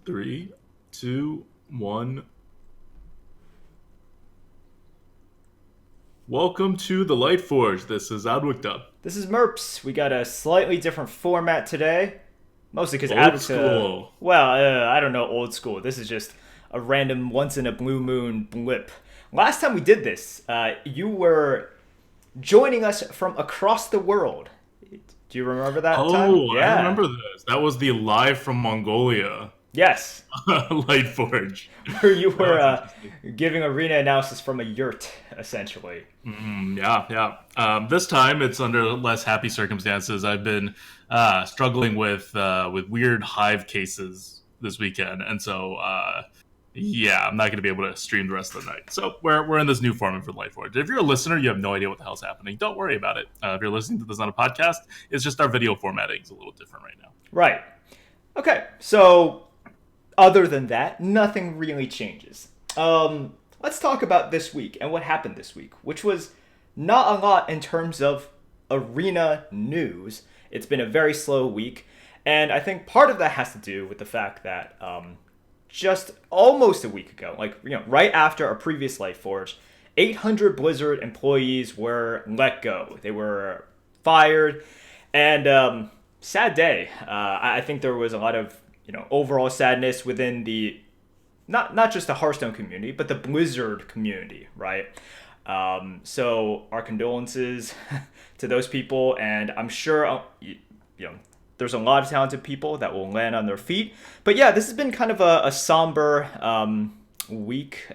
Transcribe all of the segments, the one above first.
Three, two, one. Welcome to the Lightforge. This is ADWCTA. This is Merps. We got a slightly different format today, mostly because Old ADWCTA. school. I don't know, old school. This is just a random once in a blue moon blip. Last time we did this, you were joining us from across the world. Do you remember that time? Oh, I Yeah. remember this. That was the live from Mongolia Yes. Lightforge. Where you That were was interesting. giving arena analysis from a yurt, essentially. Yeah. This time it's under less happy circumstances. I've been struggling with weird hive cases this weekend, and so yeah, I'm not going to be able to stream the rest of the night. So we're in this new format for Lightforge. If you're a listener, you have no idea what the hell's happening. Don't worry about it. If you're listening to this on a podcast, it's just our video formatting is a little different right now. Right. Okay, so other than that, nothing really changes. Let's talk about this week and what happened this week, which was not a lot in terms of arena news. It's been a very slow week, and I think part of that has to do with the fact that just almost a week ago, right after our previous Lightforge, 800 Blizzard employees were let go. They were fired, and sad day. I think there was a lot of overall sadness within the not just the Hearthstone community, but the Blizzard community, right? So our condolences to those people, and I'm sure there's a lot of talented people that will land on their feet. But yeah, this has been kind of a somber week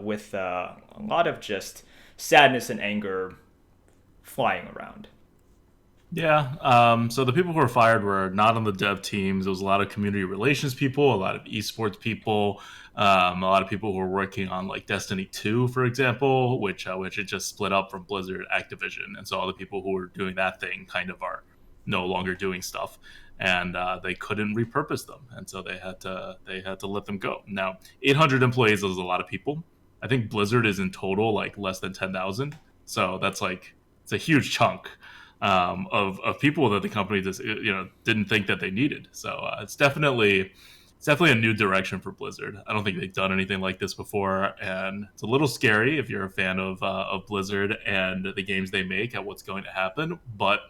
with a lot of just sadness and anger flying around. Yeah. So the people who were fired were not on the dev teams. There was a lot of community relations people, a lot of esports people, a lot of people who were working on like Destiny 2, for example, which it just split up from Blizzard Activision, and so all the people who were doing that thing kind of are no longer doing stuff, and they couldn't repurpose them, and so they had to let them go. Now, 800 employees is a lot of people. I think Blizzard is in total like less than 10,000, so that's like it's a huge chunk of people that the company just didn't think that they needed. So it's definitely a new direction for Blizzard. I don't think they've done anything like this before, and it's a little scary if you're a fan of Blizzard and the games they make at what's going to happen. But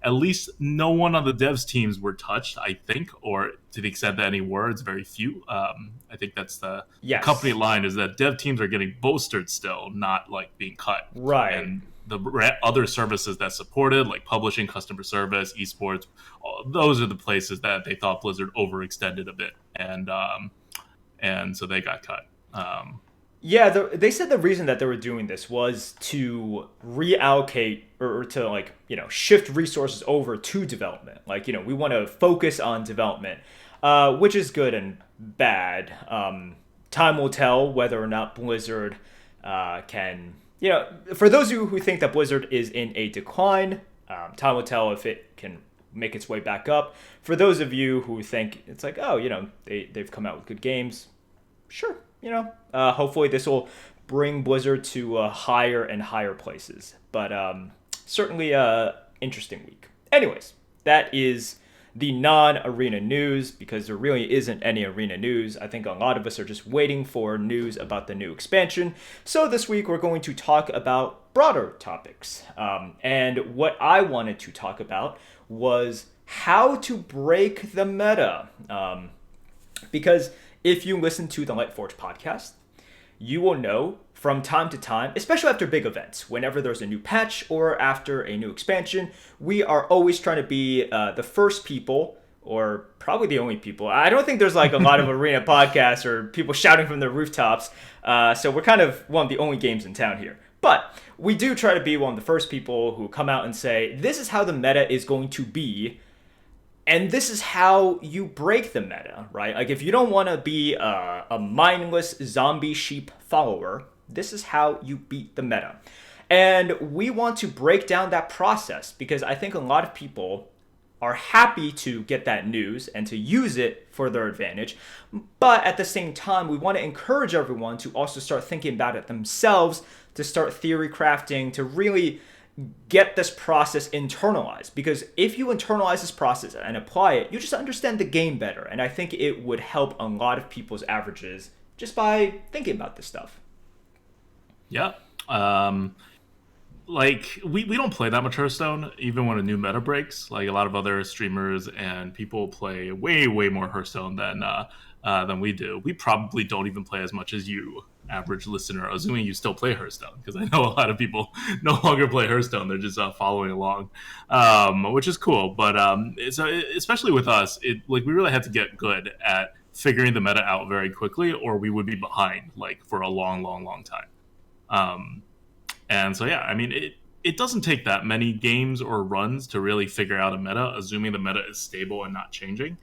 at least no one on the devs teams were touched, I think, or to the extent that any were, it's very few. I think that's the company Yes. line is that dev teams are getting bolstered still, not like being cut. Right. And the other services that supported, like publishing, customer service, esports, those are the places that they thought Blizzard overextended a bit, and so they got cut. Yeah, they said the reason that they were doing this was to reallocate or to shift resources over to development. We want to focus on development, which is good and bad. Time will tell whether or not Blizzard can. For those of you who think that Blizzard is in a decline, time will tell if it can make its way back up. For those of you who think it's like, oh, they've come out with good games, sure. Hopefully this will bring Blizzard to higher and higher places. But certainly interesting week. Anyways, that is the non-arena news, because there really isn't any arena news. I think a lot of us are just waiting for news about the new expansion. So this week we're going to talk about broader topics. And what I wanted to talk about was how to break the meta. Because if you listen to the Lightforge podcast, you will know from time to time, especially after big events, whenever there's a new patch or after a new expansion, we are always trying to be the first people, or probably the only people. I don't think there's like a lot of arena podcasts or people shouting from the rooftops. So we're kind of one of the only games in town here. But we do try to be one of the first people who come out and say, this is how the meta is going to be. And this is how you break the meta, right? Like, if you don't want to be a mindless zombie sheep follower, this is how you beat the meta. And we want to break down that process, because I think a lot of people are happy to get that news and to use it for their advantage. But at the same time, we want to encourage everyone to also start thinking about it themselves, to start theory crafting, to really get this process internalized, because if you internalize this process and apply it, you just understand the game better. And I think it would help a lot of people's averages just by thinking about this stuff. Yeah. Like we don't play that much Hearthstone, even when a new meta breaks. Like a lot of other streamers and people play way more Hearthstone than we do. We probably don't even play as much as you, average listener, assuming you still play Hearthstone, because I know a lot of people no longer play Hearthstone. They're just following along, which is cool. But especially with us, we really had to get good at figuring the meta out very quickly, or we would be behind like for a long time. And so, yeah, I mean, it doesn't take that many games or runs to really figure out a meta, assuming the meta is stable and not changing.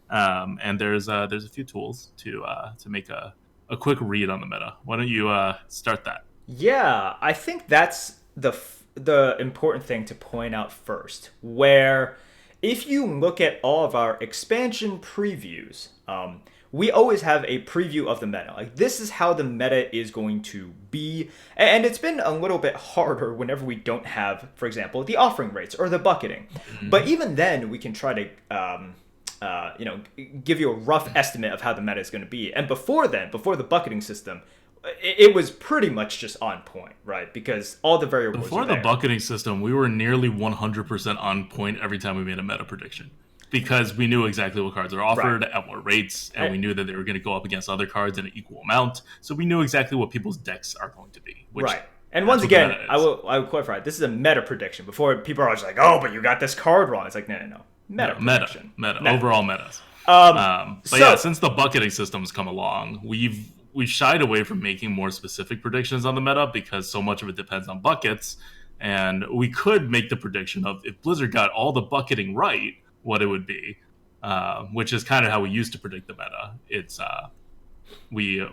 And there's a few tools to make a quick read on the meta. Why don't you start that? Yeah, I think that's the important thing to point out first, where if you look at all of our expansion previews, we always have a preview of the meta. Like, this is how the meta is going to be. And it's been a little bit harder whenever we don't have, for example, the offering rates or the bucketing. Mm-hmm. But even then, we can try to, give you a rough estimate of how the meta is going to be. And before the bucketing system, it was pretty much just on point, right? Because all the variables Before the bucketing system, we were nearly 100% on point every time we made a meta prediction. Because we knew exactly what cards are offered at what rates, and we knew that they were going to go up against other cards in an equal amount. So we knew exactly what people's decks are going to be. Right. And once again, I will clarify, this is a meta prediction. Before, people are just like, oh, but you got this card wrong. It's like, no. Meta prediction. Meta. Overall metas. But since the bucketing system's come along, we've shied away from making more specific predictions on the meta because so much of it depends on buckets. And we could make the prediction of if Blizzard got all the bucketing right, what it would be, which is kind of how we used to predict the meta. It's we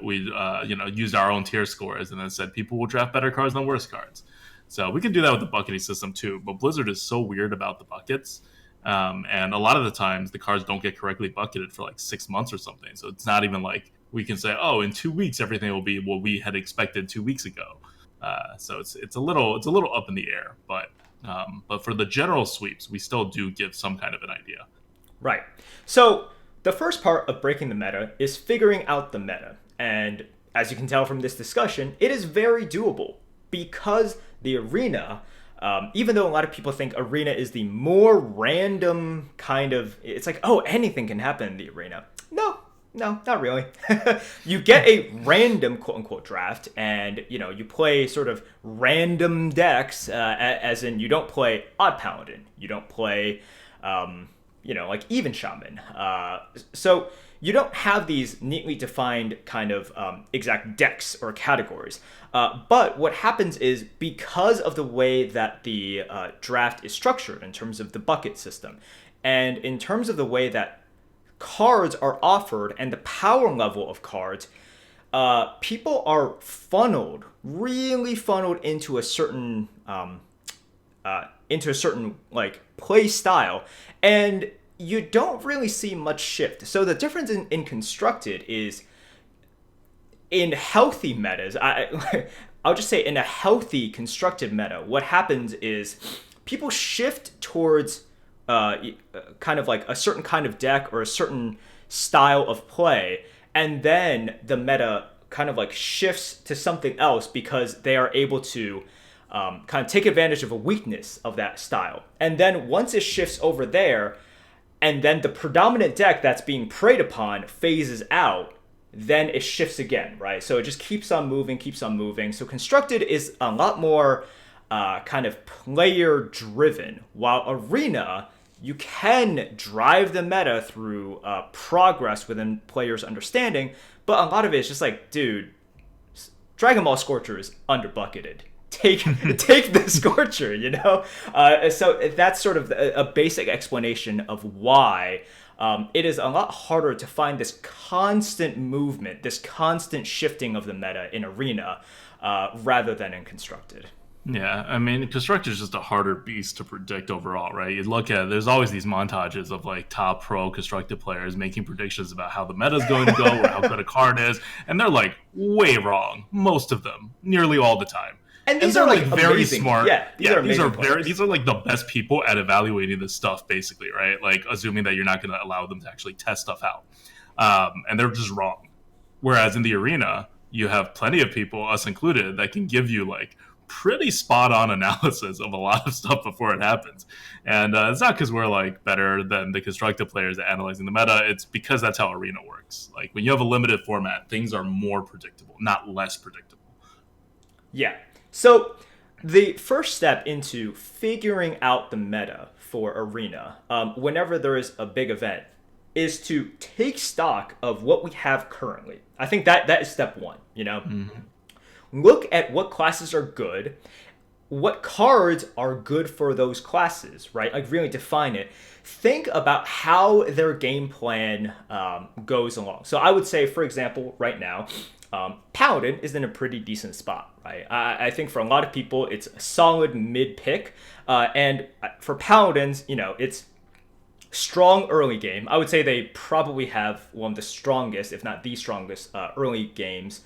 used our own tier scores and then said people will draft better cards than worse cards. So we can do that with the bucketing system too. But Blizzard is so weird about the buckets, and a lot of the times the cards don't get correctly bucketed for like 6 months or something. So it's not even like we can say, oh, in 2 weeks everything will be what we had expected 2 weeks ago. So it's a little up in the air, but for the general sweeps, we still do give some kind of an idea. Right. So the first part of breaking the meta is figuring out the meta. And as you can tell from this discussion, it is very doable because the arena, even though a lot of people think arena is the more random kind of, it's like, oh, anything can happen in the arena. No, not really. You get a random quote-unquote draft, and you play sort of random decks, as in you don't play Odd Paladin, you don't play, like Even Shaman. So you don't have these neatly defined kind of exact decks or categories. But what happens is, because of the way that the draft is structured in terms of the bucket system, and in terms of the way that cards are offered and the power level of cards, people are really funneled into a certain like play style, and you don't really see much shift. So the difference in constructed is, in healthy metas, I'll just say in a healthy constructed meta, what happens is people shift towards kind of like a certain kind of deck or a certain style of play, and then the meta kind of like shifts to something else because they are able to kind of take advantage of a weakness of that style. And then once it shifts over there, and then the predominant deck that's being preyed upon phases out, then it shifts again, right? So it just keeps on moving. So constructed is a lot more kind of player driven, while arena, you can drive the meta through progress within players' understanding, but a lot of it is just like, dude, Dragon Ball Scorcher is underbucketed. Take the Scorcher, So that's sort of a basic explanation of why it is a lot harder to find this constant movement, this constant shifting of the meta in arena rather than in constructed. Yeah, I mean, constructed is just a harder beast to predict overall, right? You look at, there's always these montages of like top pro constructed players making predictions about how the meta is going to go or how good a card is, and they're like way wrong, most of them, nearly all the time. And And these they're are like like very amazing. smart. Yeah, these Yeah, are amazing players. these are like the best people at evaluating this stuff, basically, right? Like assuming that you're not going to allow them to actually test stuff out, and they're just wrong. Whereas in the arena, you have plenty of people, us included, that can give you like pretty spot on analysis of a lot of stuff before it happens. And it's not because we're like better than the constructive players at analyzing the meta. It's because that's how arena works. Like when you have a limited format, things are more predictable, not less predictable. Yeah. So the first step into figuring out the meta for Arena, whenever there is a big event, is to take stock of what we have currently. I think that is step one. Mm-hmm. Look at what classes are good, what cards are good for those classes, right? Like really define it. Think about how their game plan goes along. So I would say, for example, right now, Paladin is in a pretty decent spot, right? I think for a lot of people, it's a solid mid pick. And for Paladins, it's strong early game. I would say they probably have one of the strongest, if not the strongest, early games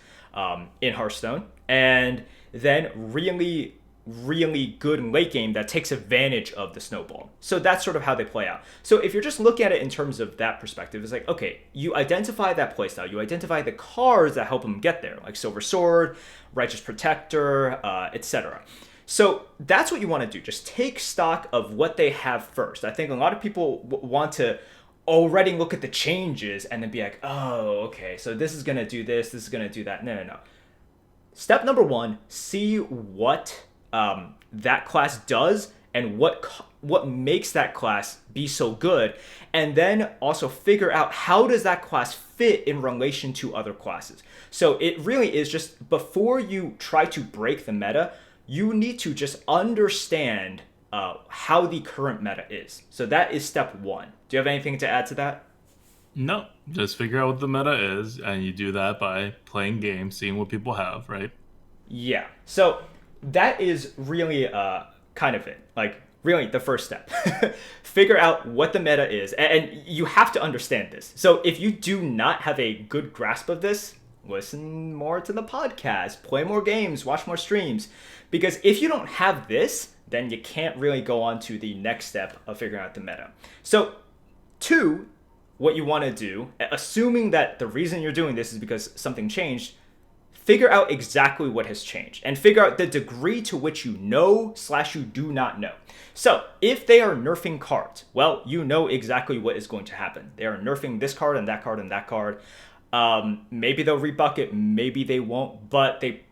in Hearthstone. And then really, really good late game that takes advantage of the snowball. So that's sort of how they play out. So if you're just looking at it in terms of that perspective, it's like, okay, you identify that playstyle, you identify the cards that help them get there, like Silver Sword, Righteous Protector, etc. So that's what you want to do. Just take stock of what they have first. I think a lot of people want to already look at the changes and then be like, oh, okay, so this is going to do this is going to do that. No, no, no. Step number one, see what that class does and what makes that class be so good, and then also figure out how does that class fit in relation to other classes. So it really is just before you try to break the meta, you need to just understand how the current meta is. So that is step one. Do you have anything to add to that? No, just figure out what the meta is, and you do that by playing games, seeing what people have, right? Yeah. So that is really kind of it. Like, really, the first step. Figure out what the meta is. And you have to understand this. So if you do not have a good grasp of this, listen more to the podcast, play more games, watch more streams. Because if you don't have this, then you can't really go on to the next step of figuring out the meta. So, two, what you want to do, assuming that the reason you're doing this is because something changed, figure out exactly what has changed and figure out the degree to which you know / you do not know. So if they are nerfing cards, well, you know exactly what is going to happen. They are nerfing this card and that card and that card. Maybe they'll rebucket, maybe they won't, but they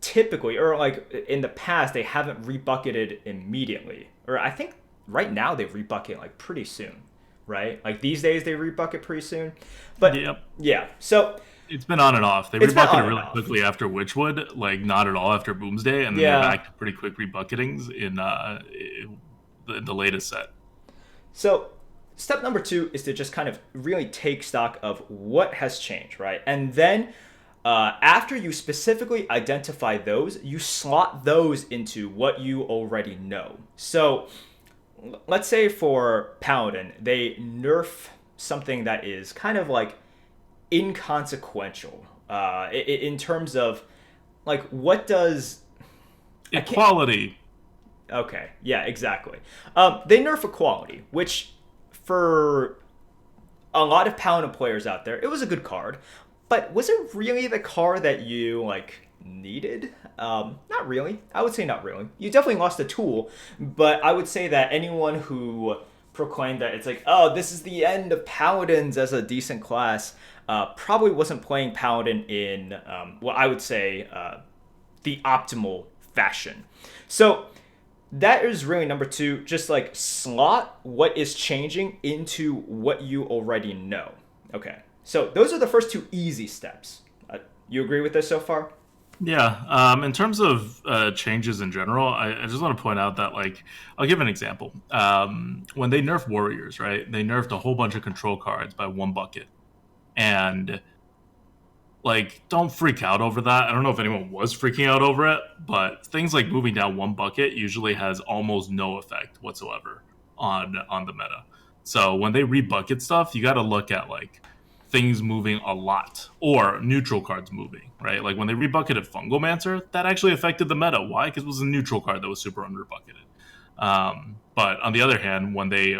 typically, or like in the past, they haven't rebucketed immediately. Or I think right now they rebucket like pretty soon, right? Like these days they rebucket pretty soon. But Yep. yeah, so It's been on and off. They it's been on rebucketed and really off. quickly after Witchwood, like not at all after Boomsday, and then they're Yeah. back to pretty quick rebucketings in the latest set. So step number two is to just kind of really take stock of what has changed, right? And then after you specifically identify those, you slot those into what you already know. So let's say for Paladin, they nerf something that is kind of like inconsequential in terms of like what does Equality. okay, yeah, exactly. They nerf equality, which for a lot of Paladin players out there, it was a good card, but was it really the card that you like needed? Not really. I would say not really. You definitely lost a tool, but I would say that anyone who proclaimed that it's like, oh, this is the end of Paladins as a decent class, probably wasn't playing Paladin in what I would say the optimal fashion. So that is really number two. Just like slot what is changing into what you already know. Okay. So those are the first two easy steps. You agree with this so far? Yeah. In terms of changes in general, I just want to point out that, like, I'll give an example. When they nerfed Warriors, right? They nerfed a whole bunch of control cards by one bucket. And, like, don't freak out over that. I don't know if anyone was freaking out over it, but things like moving down one bucket usually has almost no effect whatsoever on the meta. So when they rebucket stuff, you got to look at, like, things moving a lot or neutral cards moving, right? Like when they rebucketed Fungomancer, that actually affected the meta. Why? Because it was a neutral card that was super underbucketed. But on the other hand, when they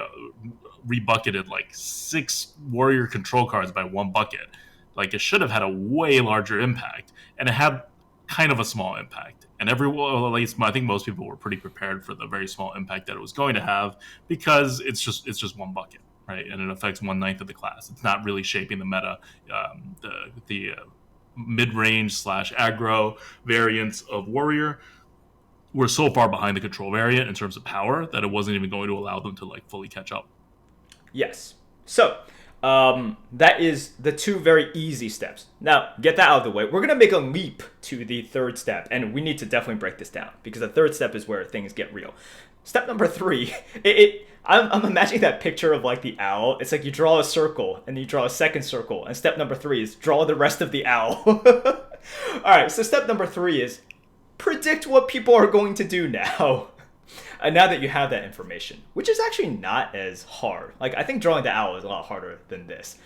rebucketed like 6 warrior control cards by 1 bucket, like it should have had a way larger impact, and it had kind of a small impact. And everyone, at least I think most people were pretty prepared for the very small impact that it was going to have, because it's just 1 bucket, right? And it affects 1/9 of the class. It's not really shaping the meta. The mid-range / aggro variants of warrior were so far behind the control variant in terms of power that it wasn't even going to allow them to like fully catch up. Yes. So that is the 2 very easy steps. Now, get that out of the way. We're going to make a leap to the 3rd step, and we need to definitely break this down because the 3rd step is where things get real. Step number 3, I'm imagining that picture of like the owl. It's like you draw a circle and you draw a second circle, and step number 3 is draw the rest of the owl. All right, so step number 3 is predict what people are going to do now. Now that you have that information, which is actually not as hard. Like, I think drawing the owl is a lot harder than this.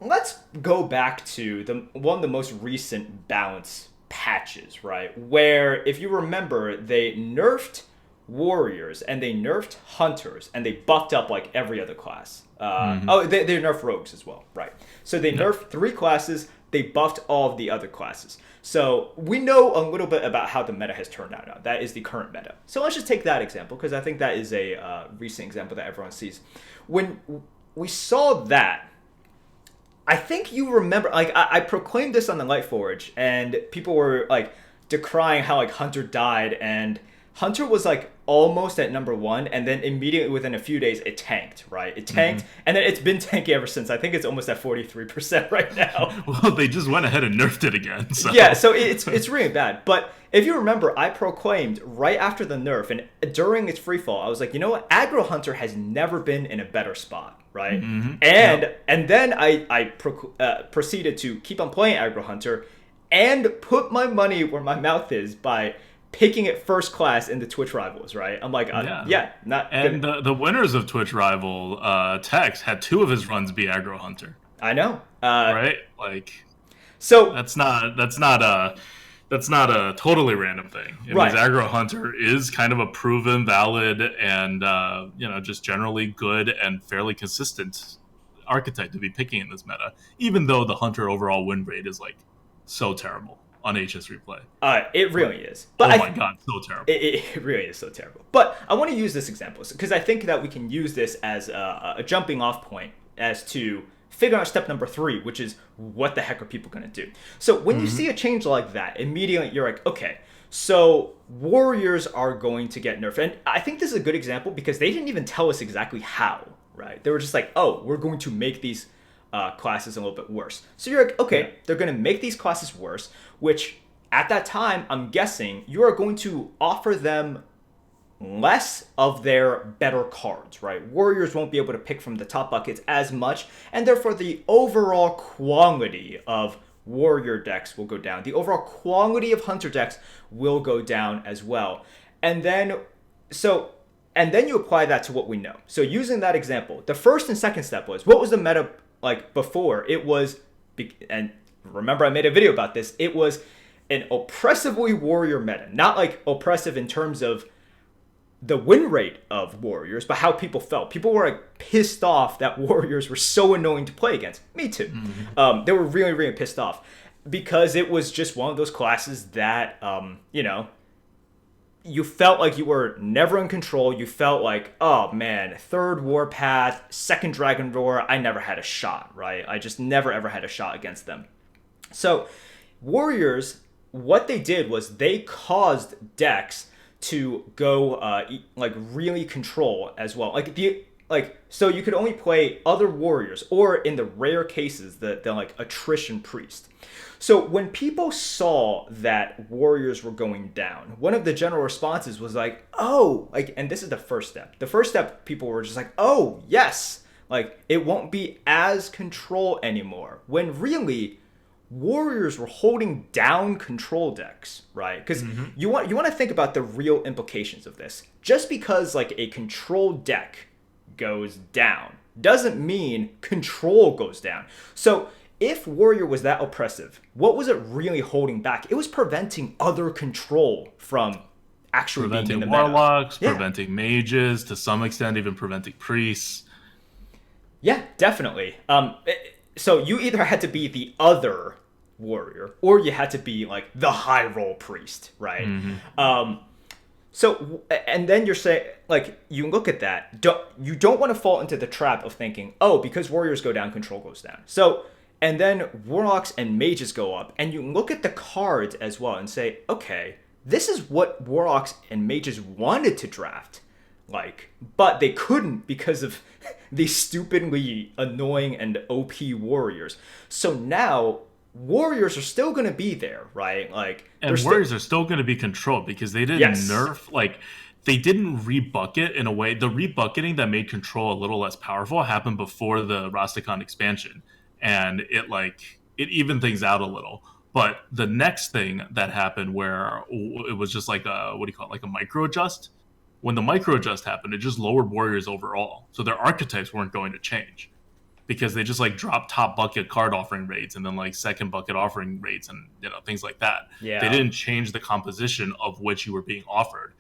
Let's go back to one of the most recent balance patches, right? Where, if you remember, they nerfed warriors and they nerfed hunters and they buffed up like every other class. Oh, they nerfed rogues as well, right? So they nerfed 3 classes. They buffed all of the other classes. So we know a little bit about how the meta has turned out now. That is the current meta. So let's just take that example, because I think that is a recent example that everyone sees. When we saw that, I think you remember, like, I proclaimed this on the Lightforge, and people were like decrying how like Hunter died, and Hunter was like almost at number 1, and then immediately within a few days it tanked, right? It tanked, and then it's been tanky ever since. I think it's almost at 43% right now. Well, they just went ahead and nerfed it again. So. Yeah, so it's really bad. But if you remember, I proclaimed right after the nerf and during its freefall, I was like, you know what? Aggro Hunter has never been in a better spot, right? And then I proceeded to keep on playing Aggro Hunter and put my money where my mouth is by picking it first class in the Twitch Rivals, right? I'm like, not. And the winners of Twitch Rival, Tex had 2 of his runs be Aggro Hunter. I know, right? Like, so that's not a totally random thing. It means Aggro Hunter is kind of a proven, valid, and just generally good and fairly consistent archetype to be picking in this meta, even though the Hunter overall win rate is like so terrible on HS Replay. It really is. But oh my god, so terrible. It really is so terrible. But I want to use this example because I think that we can use this as a jumping off point as to figure out step number 3, which is what the heck are people going to do? So when you see a change like that, immediately you're like, okay, so warriors are going to get nerfed. And I think this is a good example because they didn't even tell us exactly how, right? They were just like, oh, we're going to make these classes a little bit worse. So you're like, okay, they're going to make these classes worse, which at that time, I'm guessing you are going to offer them less of their better cards, right? Warriors won't be able to pick from the top buckets as much, and therefore the overall quality of warrior decks will go down. The overall quality of hunter decks will go down as well. And then you apply that to what we know. So using that example, the first and second step was, what was the meta like before? It was, and remember I made a video about this, it was an oppressively warrior meta. Not like oppressive in terms of the win rate of warriors, but how people felt. People were like pissed off that warriors were so annoying to play against. Me too. They were really, really pissed off because it was just one of those classes that, you felt like you were never in control. You felt like, oh man, third Warpath, second Dragon Roar, I never had a shot, right? I just never ever had a shot against them. So warriors, what they did was they caused decks to go really control as well. So you could only play other warriors, or in the rare cases the like attrition priest. So when people saw that warriors were going down, one of the general responses was like, oh, like, and this is the first step. The first step, people were just like, oh yes, like it won't be as control anymore. When really, warriors were holding down control decks, right? Because you want to think about the real implications of this. Just because like a control deck goes down doesn't mean control goes down. So if warrior was that oppressive, what was it really holding back? It was preventing other control from actually being in Preventing the meta. warlocks, Yeah. preventing mages, to some extent, even preventing priests. Yeah, definitely. So you either had to be the other warrior or you had to be like the high role priest, right? So and then you're saying like you look at that, you don't want to fall into the trap of thinking, oh, because warriors go down, control goes down. So and then warlocks and mages go up, and you look at the cards as well and say, okay, this is what warlocks and mages wanted to draft, like, but they couldn't because of these stupidly annoying and OP warriors. So now warriors are still going to be there, right? Like, And warriors are still going to be controlled because they didn't yes, nerf, like, they didn't rebucket in a way. The rebucketing that made control a little less powerful happened before the Rastakhan expansion. And it evened things out a little. But the next thing that happened where it was just like a, what do you call it, like a micro adjust? When the micro adjust happened, it just lowered warriors overall. So their archetypes weren't going to change because they just like dropped top bucket card offering rates and then like second bucket offering rates and things like that. yeah. They didn't change the composition of which you were being offered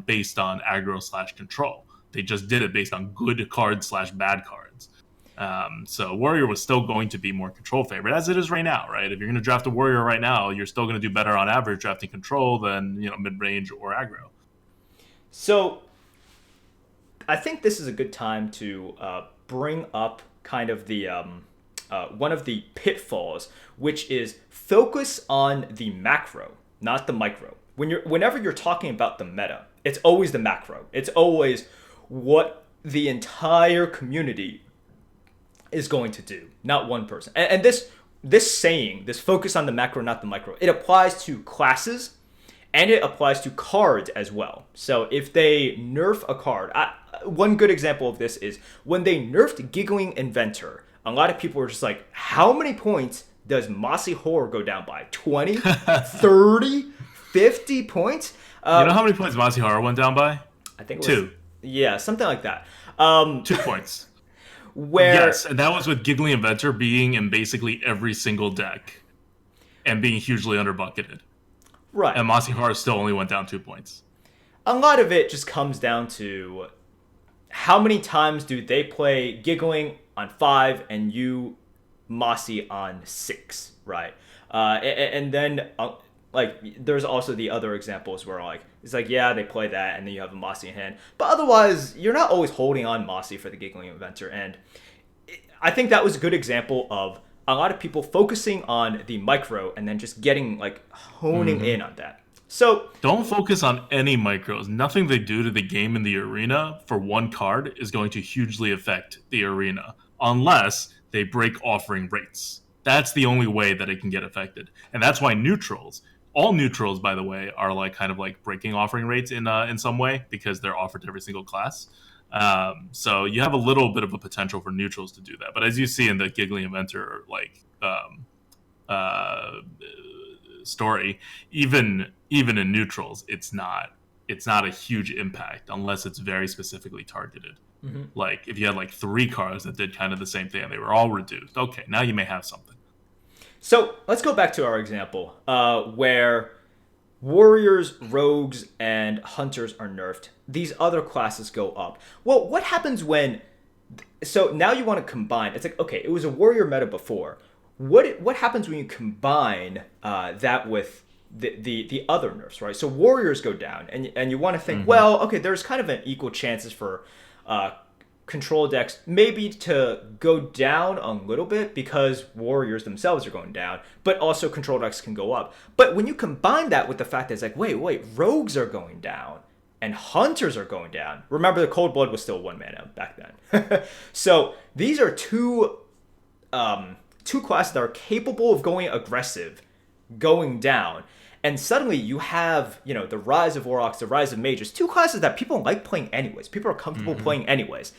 based on aggro / control. They just did it based on good cards / bad cards. So warrior was still going to be more control favored as it is right now, right? If you're going to draft a warrior right now, you're still going to do better on average drafting control than mid range or aggro. So I think this is a good time to bring up kind of the one of the pitfalls, which is focus on the macro, not the micro. Whenever you're talking about the meta, it's always the macro. It's always what the entire community is going to do, not one person. And this saying, this focus on the macro, not the micro, it applies to classes and it applies to cards as well. So if they nerf a card, one good example of this is when they nerfed Giggling Inventor, a lot of people were just like, how many points does Mossy Horror go down by? 20, 30, 50 points? You know how many points Mossy Horror went down by? I think it was 2. Yeah, something like that. 2 points. Where Yes, and that was with Giggling Inventor being in basically every single deck and being hugely underbucketed. right. And Mossy Horror still only went down 2 points. A lot of it just comes down to how many times do they play Giggling on 5 and you Mossy on 6, right? And then like there's also the other examples where like it's like, yeah, they play that and then you have a Mossy in hand, but otherwise you're not always holding on Mossy for the Giggling Inventor. And I think that was a good example of a lot of people focusing on the micro and then just getting like honing in on that. So Don't focus on any micros. Nothing they do to the game in the arena for one card is going to hugely affect the arena unless they break offering rates. That's the only way that it can get affected. And that's why all neutrals, by the way, are like kind of like breaking offering rates in some way because they're offered to every single class. So you have a little bit of a potential for neutrals to do that. But as you see in the Giggling Inventor story, even in neutrals, it's not a huge impact unless it's very specifically targeted. Like if you had like 3 cards that did kind of the same thing and they were all reduced, okay, now you may have something. So let's go back to our example where warriors, rogues, and hunters are nerfed. These other classes go up. Well, what happens when... So now you want to combine. It's like, okay, it was a warrior meta before. What happens when you combine that with the other nerfs, right? So warriors go down, and you want to think, well, okay, there's kind of an equal chances for control decks maybe to go down a little bit because warriors themselves are going down, but also control decks can go up. But when you combine that with the fact that it's like, wait, rogues are going down and hunters are going down. Remember, the Cold Blood was still 1 mana back then. So these are two classes that are capable of going aggressive, going down. And suddenly you have, the rise of Warlocks, the rise of Mages, 2 classes that people like playing anyways. People are comfortable playing anyways.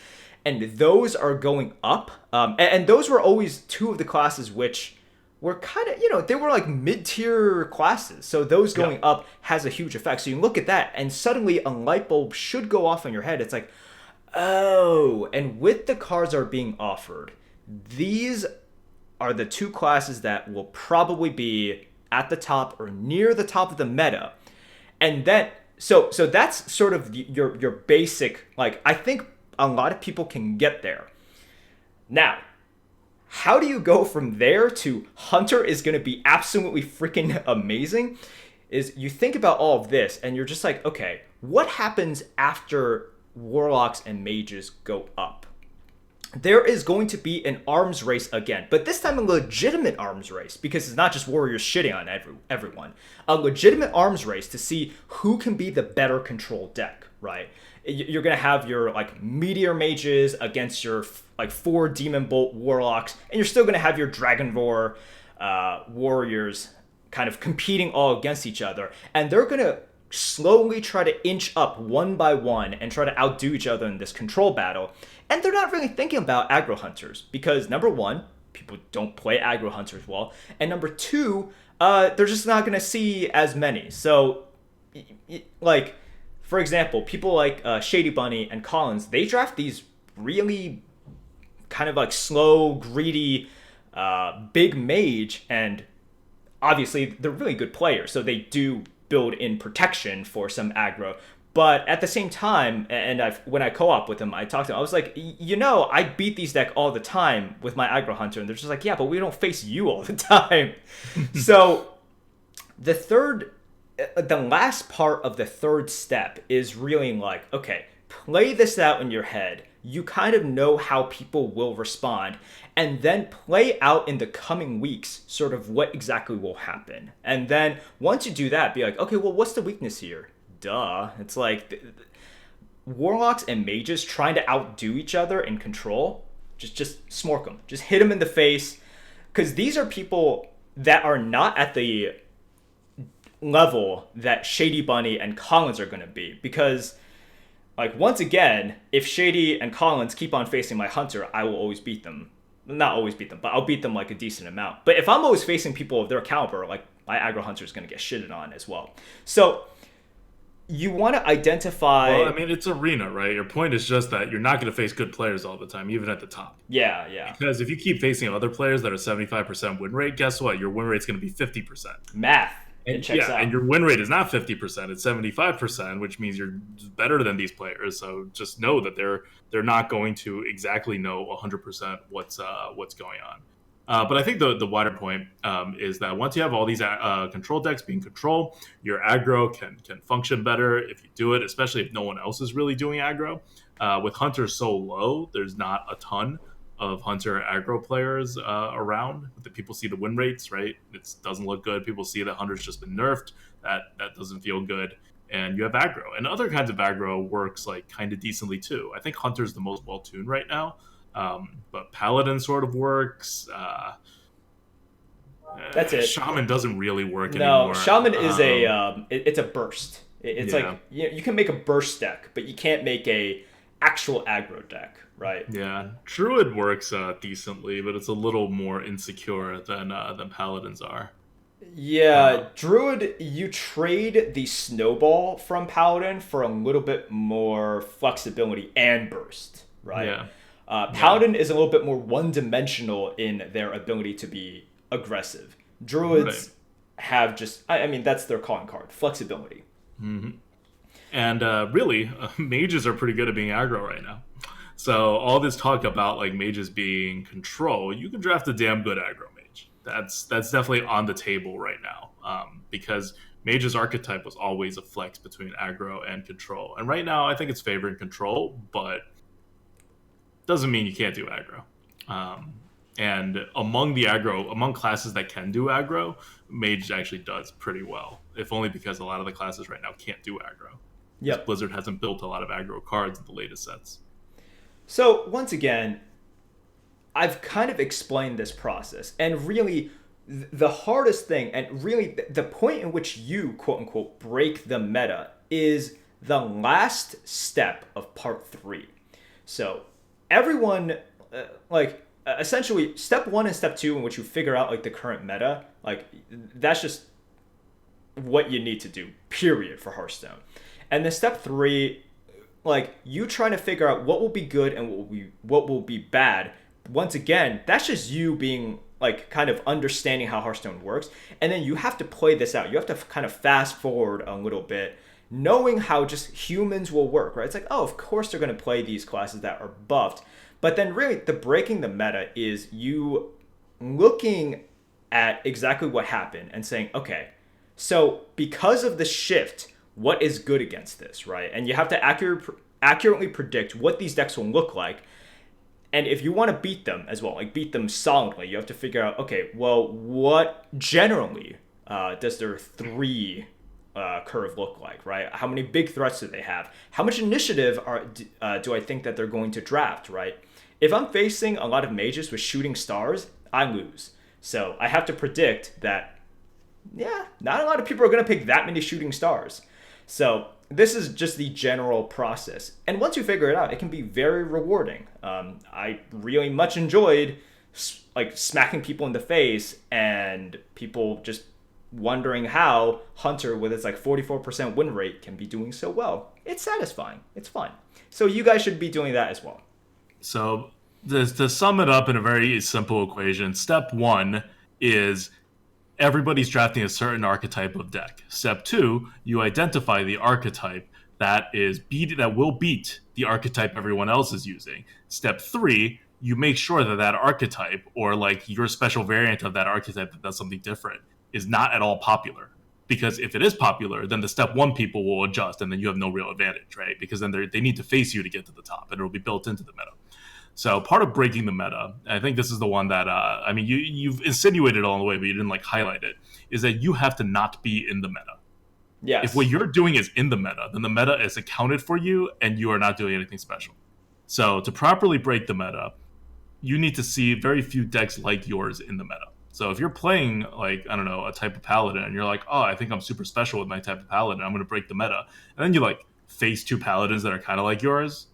And those are going up. And those were always 2 of the classes which were kind of, they were like mid-tier classes. So those going up has a huge effect. So you look at that and suddenly a light bulb should go off in your head. It's like, Oh, and with the cards that are being offered, these are the two classes that will probably be at the top or near the top of the meta. And then so that's sort of your basic, like, I think a lot of people can get there. Now, how do you go from there to Hunter is going to be absolutely freaking amazing? Is you think about all of this and you're just like, okay, what happens after warlocks and mages go up? There is going to be an arms race again, but this time a legitimate arms race, because it's not just warriors shitting on everyone. A legitimate arms race to see who can be the better control deck, right? You're gonna have your like meteor mages against your like 4 demon bolt warlocks, and you're still gonna have your dragon roar warriors kind of competing all against each other, and they're gonna slowly try to inch up one by one and try to outdo each other in this control battle. And they're not really thinking about aggro hunters because, number one, people don't play aggro hunters well, and number two, they're just not going to see as many. So, like, for example, people like Shady Bunny and Collins, they draft these really kind of like slow, greedy, big mage, and obviously they're really good players, so they do build in protection for some aggro. But at the same time, and when I co-op with them, I talked to them, I was like, I beat these deck all the time with my aggro hunter, and they're just like, yeah, but we don't face you all the time. So the last part of the third step is really like, okay, play this out in your head. You kind of know how people will respond, and then play out in the coming weeks sort of what exactly will happen. And then once you do that, be like, okay, well, what's the weakness here? Duh. It's like warlocks and mages trying to outdo each other in control. Just smork them. Just hit them in the face. Because these are people that are not at the level that Shady Bunny and Collins are going to be. Because, like, once again, if Shady and Collins keep on facing my hunter, I will always beat them. Not always beat them, but I'll beat them like a decent amount. But if I'm always facing people of their caliber, like, my aggro hunter is going to get shitted on as well. So you want to identify. Well, I mean, it's arena, right? Your point is just that you're not going to face good players all the time, even at the top. Yeah. Because if you keep facing other players that are 75% win rate, guess what? Your win rate's going to be 50%. Math. And and your win rate is not 50%; it's 75%, which means you're better than these players. So just know that they're not going to exactly know 100% what's going on. But I think the wider point is that once you have all these control decks being control, your aggro can function better if you do it, especially if no one else is really doing aggro. With Hunter so low, there's not a ton of Hunter aggro players around. The people see the win rates, right? It doesn't look good. People see that Hunter's just been nerfed. That doesn't feel good. And you have aggro. And other kinds of aggro works like kind of decently too. I think Hunter's the most well-tuned right now. But Paladin sort of works. That's it. Shaman doesn't really work anymore. No, Shaman is it's a burst. It's like you can make a burst deck, but you can't make a actual aggro deck, right? Yeah, Druid works decently, but it's a little more insecure than Paladins are. Yeah, Druid, you trade the snowball from Paladin for a little bit more flexibility and burst, right? Yeah. Paladin is a little bit more one-dimensional in their ability to be aggressive. Druids have just, I mean, that's their calling card, flexibility. Mm-hmm. And really, mages are pretty good at being aggro right now. So all this talk about like mages being control, you can draft a damn good aggro mage. That's definitely on the table right now, because mage's archetype was always a flex between aggro and control. And right now, I think it's favoring control, but doesn't mean you can't do aggro. And among classes that can do aggro, mage actually does pretty well, if only because a lot of the classes right now can't do aggro. Yep. Blizzard hasn't built a lot of aggro cards in the latest sets. So once again, I've kind of explained this process, and really the hardest thing, and really the point in which you, quote unquote, break the meta is the last step of part 3. So everyone, essentially step 1 and step 2 in which you figure out like the current meta, like that's just what you need to do, period, for Hearthstone. And then step 3, like you trying to figure out what will be good and what will be bad. Once again, that's just you being like kind of understanding how Hearthstone works, and then you have to play this out. You have to kind of fast forward a little bit, knowing how just humans will work, right? It's like, oh, of course they're going to play these classes that are buffed, but then really the breaking the meta is you looking at exactly what happened and saying, okay, so because of the shift, what is good against this, right? And you have to accurately predict what these decks will look like. And if you want to beat them as well, like beat them solidly, you have to figure out, okay, well, what generally does their 3 curve look like, right? How many big threats do they have? How much initiative do I think that they're going to draft, right? If I'm facing a lot of mages with shooting stars, I lose. So I have to predict that, yeah, not a lot of people are going to pick that many shooting stars. So this is just the general process. And once you figure it out, it can be very rewarding. I really much enjoyed like smacking people in the face and people just wondering how Hunter with its like 44% win rate can be doing so well. It's satisfying. It's fun. So you guys should be doing that as well. So to sum it up in a very simple equation, step 1 is everybody's drafting a certain archetype of deck. Step 2, you identify the archetype that will beat the archetype everyone else is using. Step 3, you make sure that that archetype, or like your special variant of that archetype that does something different, is not at all popular. Because if it is popular, then the step 1 people will adjust, and then you have no real advantage, right? Because then they need to face you to get to the top, and it'll be built into the meta. So part of breaking the meta, I think this is the one that, you've insinuated it all the way, but you didn't like highlight it, is that you have to not be in the meta. Yes. If what you're doing is in the meta, then the meta is accounted for you and you are not doing anything special. So to properly break the meta, you need to see very few decks like yours in the meta. So if you're playing like, I don't know, a type of paladin and you're like, oh, I think I'm super special with my type of paladin, I'm going to break the meta. And then you like face 2 paladins that are kind of like yours,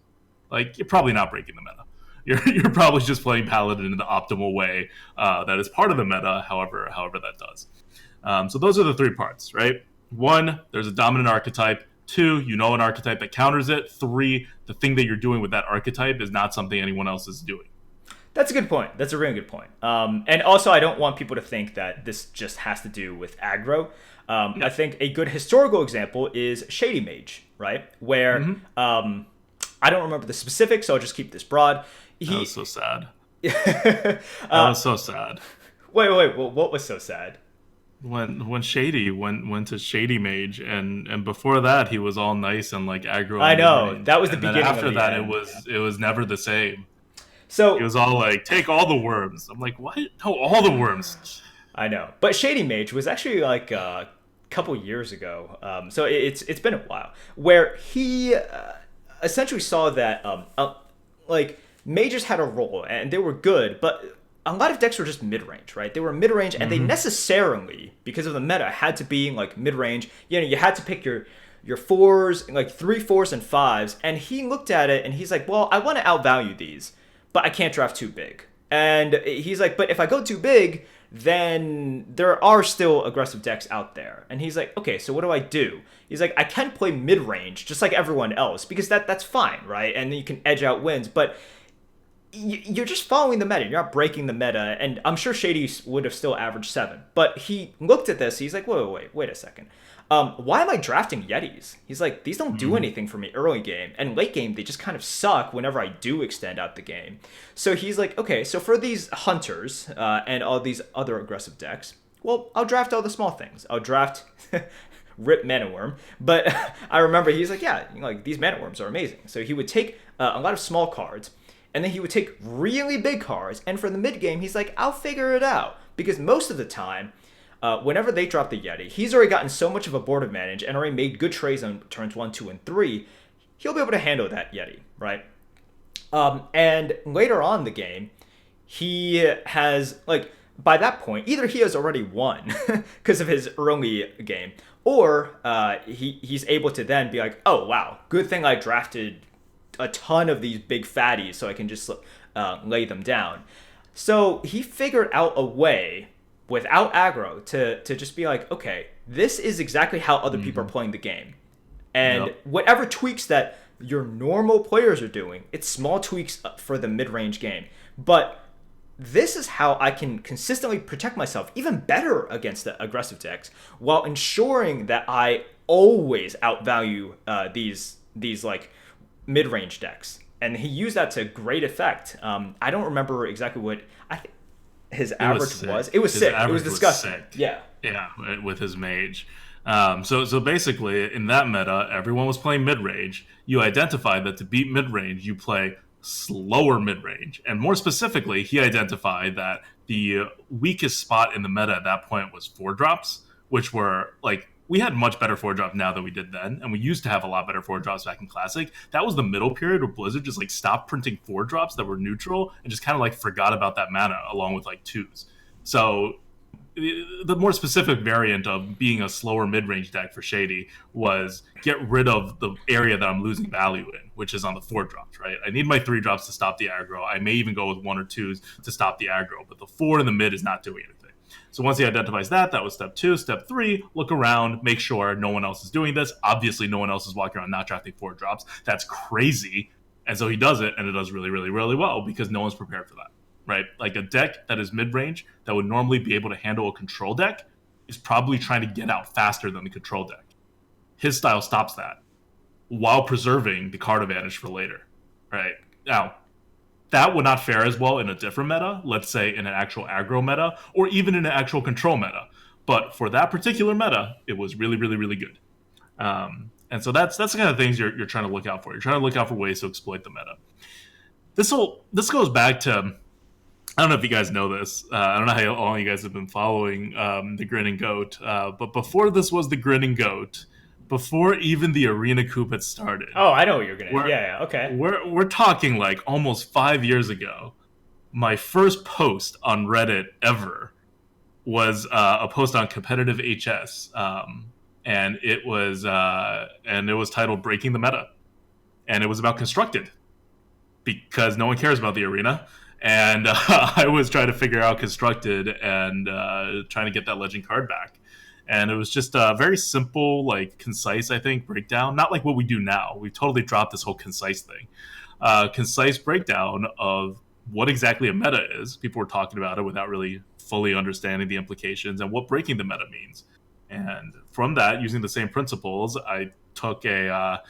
like you're probably not breaking the meta. You're probably just playing paladin in the optimal way that is part of the meta, however that does. So those are the 3 parts, right? 1, there's a dominant archetype. 2, you know an archetype that counters it. 3, the thing that you're doing with that archetype is not something anyone else is doing. That's a good point. That's a really good point. And also, I don't want people to think that this just has to do with aggro. I think a good historical example is Shady Mage, right? Where I don't remember the specifics, so I'll just keep this broad. That was so sad. That was so sad. Wait. Well, what was so sad? When Shady went to Shady Mage, and before that he was all nice and like aggro. I know that was the beginning. After of the that, end. it was never the same. So he was all like, "Take all the worms." I'm like, "What? No, all the worms." I know, but Shady Mage was actually like a couple years ago. So it's been a while where he essentially saw that like mages had a role and they were good, but a lot of decks were just mid-range, right? They were mid-range and they necessarily, because of the meta, had to be like mid-range. You know, you had to pick your 4s, like 3 4s and 5s, and he looked at it and he's like, well, I want to outvalue these, but I can't draft too big. And he's like, but if I go too big, then there are still aggressive decks out there. And he's like, okay, so what do I do? He's like, I can play mid-range just like everyone else because that's fine, right? And then you can edge out wins, but you're just following the meta. You're not breaking the meta. And I'm sure Shady would have still averaged 7. But he looked at this. He's like, wait a second. Why am I drafting Yetis? He's like, these don't do anything for me early game. And late game, they just kind of suck whenever I do extend out the game. So he's like, okay, so for these hunters and all these other aggressive decks, well, I'll draft all the small things. I'll draft Rip Mana Worm. But I remember he's like, yeah, like these Mana Worms are amazing. So he would take a lot of small cards, and then he would take really big cards. And for the mid game, he's like, I'll figure it out. Because most of the time, whenever they drop the Yeti, he's already gotten so much of a board advantage and already made good trades on turns 1, 2, and 3. He'll be able to handle that Yeti, right? And later on in the game, he has, like, by that point, either he has already won because of his early game, or he's able to then be like, oh, wow, good thing I drafted a ton of these big fatties so I can just lay them down. So he figured out a way without aggro to just be like, okay, this is exactly how other people are playing the game. And whatever tweaks that your normal players are doing. It's small tweaks for the mid-range game. But this is how I can consistently protect myself even better against the aggressive decks while ensuring that I always outvalue these like mid-range decks. And he used that to great effect. I don't remember exactly what I think his average was. It was sick. It was disgusting. Yeah. Yeah, with his mage. So basically, in that meta, everyone was playing mid-range. You identified that to beat mid-range, you play slower mid-range. And more specifically, he identified that the weakest spot in the meta at that point was 4-drops, which were, like, we had much better 4-drops now than we did then, and we used to have a lot better 4-drops back in Classic. That was the middle period where Blizzard just, like, stopped printing 4-drops that were neutral and just kind of, like, forgot about that mana along with, like, 2s. So the more specific variant of being a slower mid-range deck for Shady was get rid of the area that I'm losing value in, which is on the 4-drops, right? I need my 3-drops to stop the aggro. I may even go with 1 or 2s to stop the aggro, but the 4 in the mid is not doing anything. So once he identifies that was step 2. Step 3, look around, make sure no one else is doing this. Obviously, no one else is walking around not drafting 4-drops. That's crazy. And so he does it, and it does really, really, really well because no one's prepared for that. Right? Like a deck that is mid-range that would normally be able to handle a control deck is probably trying to get out faster than the control deck. His style stops that while preserving the card advantage for later. Right? Now, that would not fare as well in a different meta, let's say in an actual aggro meta, or even in an actual control meta. But for that particular meta, it was really, really, really good. And so that's the kind of things you're trying to look out for. You're trying to look out for ways to exploit the meta. This goes back to, I don't know if you guys know this. I don't know how long you guys have been following the Grinning Goat. But before this was the Grinning Goat, before even the Arena Coop had started. Oh, I know what you're going to... Yeah, okay. We're talking like almost 5 years ago. My first post on Reddit ever was a post on competitive HS. And it was titled Breaking the Meta. And it was about Constructed. Because no one cares about the Arena. And I was trying to figure out Constructed and trying to get that legend card back. And it was just a very simple, like concise, I think, breakdown. Not like what we do now. We've totally dropped this whole concise thing. Concise breakdown of what exactly a meta is. People were talking about it without really fully understanding the implications and what breaking the meta means. And from that, using the same principles, I took a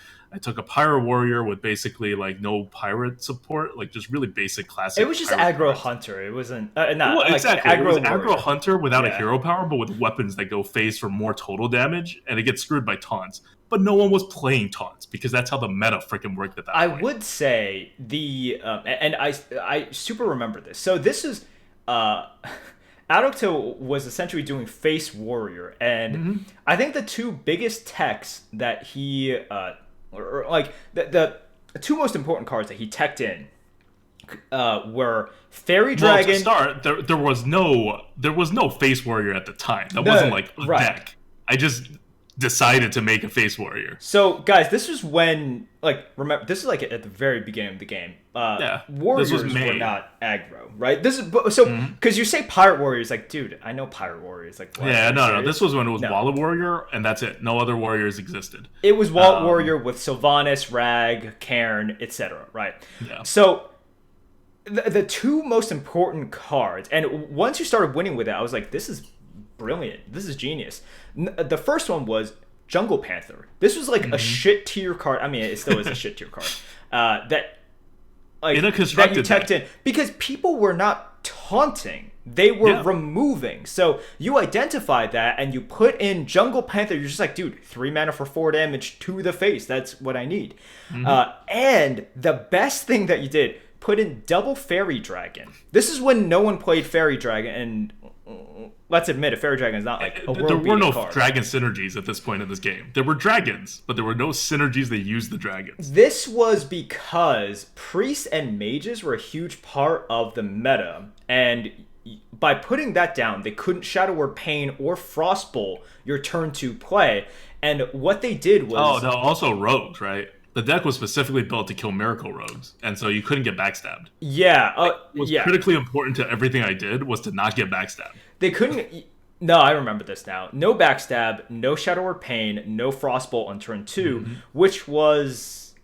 Pyro Warrior with basically like no pirate support, like just really basic classic. It was just aggro hunter. It wasn't exactly. Aggro it was aggro hunter without a hero power, but with weapons that go phase for more total damage, and it gets screwed by taunts. But no one was playing taunts because that's how the meta freaking worked at that point. I would say and I super remember this. So this is ADWCTA was essentially doing Face Warrior, and I think the two biggest techs that he or like the two most important cards that he teched in were Fairy Dragon. Well, to start, there was no Face Warrior at the time. That wasn't like a deck. I just decided to make a Face Warrior. So guys, this was when, like, remember, this is like at the very beginning of the game. Warriors were not aggro, right? This is so because you say Pirate Warriors, like, dude, I know Pirate Warriors, like, what, no. This was when it was Wallet Warrior, and that's it. No other warriors existed. It was Wallet Warrior with Sylvanas, Rag, Cairn, etc. Right? Yeah. So the two most important cards, and once you started winning with it, I was like, this is brilliant. This is genius. The first one was Jungle Panther. This was like a shit tier card. I mean, it still is a shit tier card. That like in a constructed that you teched in because people were not taunting. They were removing. So you identified that and you put in Jungle Panther. You're just like, dude, 3 mana for 4 damage to the face. That's what I need. And the best thing that you did, put in double Fairy Dragon. This is when no one played Fairy Dragon, and let's admit it, Fairy Dragon is not like a world-beating There were no card. dragon synergies at this point in this game. There were dragons, but there were no synergies that used the dragons. This was because priests and mages were a huge part of the meta, and by putting that down, they couldn't Shadow Word Pain or Frostbolt your turn to play. And what they did was... Oh, no, also rogues, right? The deck was specifically built to kill Miracle Rogues, and so you couldn't get backstabbed. Yeah. What's critically important to everything I did was to not get backstabbed. They couldn't... No, I remember this now. No backstab, no Shadow Word Pain, no Frostbolt on turn 2, which was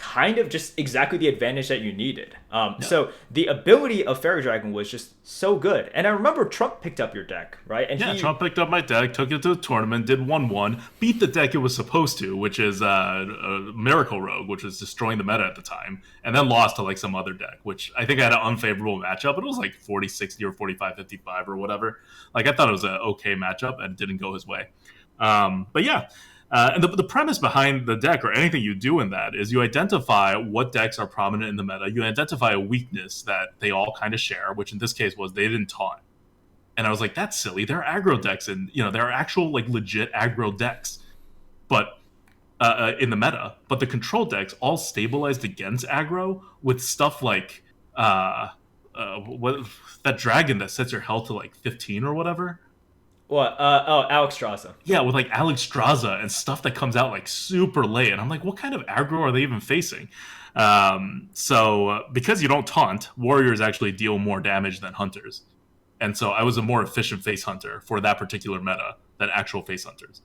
kind of just exactly the advantage that you needed. Yeah. So the ability of Fairy Dragon was just so good. And I remember Trump picked up your deck, right? And Yeah, Trump picked up my deck, took it to the tournament, did 1-1, beat the deck it was supposed to, which is Miracle Rogue, which was destroying the meta at the time, and then lost to like some other deck, which I think had an unfavorable matchup, but it was like 40-60 or 45-55 or whatever. Like, I thought it was an okay matchup and didn't go his way. But yeah, and the premise behind the deck or anything you do in that is you identify what decks are prominent in the meta. You identify a weakness that they all kind of share, which in this case was they didn't taunt. And I was like, that's silly. There are aggro decks, and there are actual like legit aggro decks, but in the meta. But the control decks all stabilized against aggro with stuff like what that dragon that sets your health to like 15 or whatever. what? Oh, Alex Straza. Yeah, with like Alex Straza and stuff that comes out like super late, and I'm like, what kind of aggro are they even facing? So because you don't taunt, warriors actually deal more damage than hunters. And so I was a more efficient face hunter for that particular meta than actual face hunters.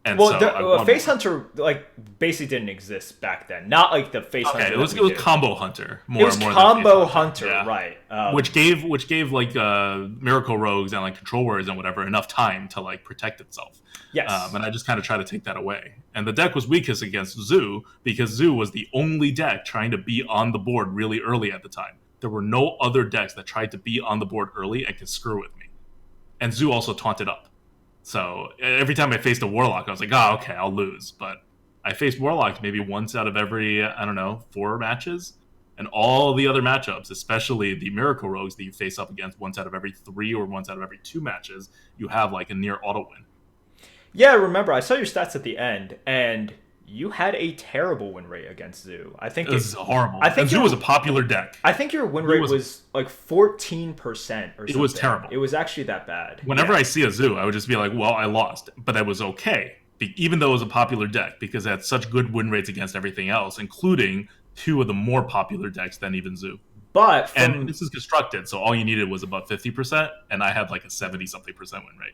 And Well, so the, I won Face more. Hunter like basically didn't exist back then. Not like the Face Okay, Hunter. it was that it we was do. combo hunter It more was more combo than face hunter, yeah. right? Which gave like miracle rogues and like control warriors and whatever enough time to like protect itself. Yes. And I just kind of try to take that away. And the deck was weakest against Zoo because Zoo was the only deck trying to be on the board really early at the time. There were no other decks that tried to be on the board early and could screw with me. And Zoo also taunted up. So every time I faced a Warlock, I was like, oh, okay, I'll lose. But I faced Warlock maybe once out of every, I don't know, 4 matches. And all the other matchups, especially the Miracle Rogues that you face up against once out of every 3 or once out of every 2 matches, you have like a near auto win. Yeah, remember I saw your stats at the end, and you had a terrible win rate against Zoo. It was horrible. I think and Zoo was a popular deck. I think your win Zoo rate was- was like 14% or something. It was terrible. It was actually that bad. Whenever I see a Zoo, I would just be like, well, I lost. But that was okay, even though it was a popular deck, because it had such good win rates against everything else, including 2 of the more popular decks than even Zoo. But And this is constructed, so all you needed was about 50%, and I had like a 70-something% win rate.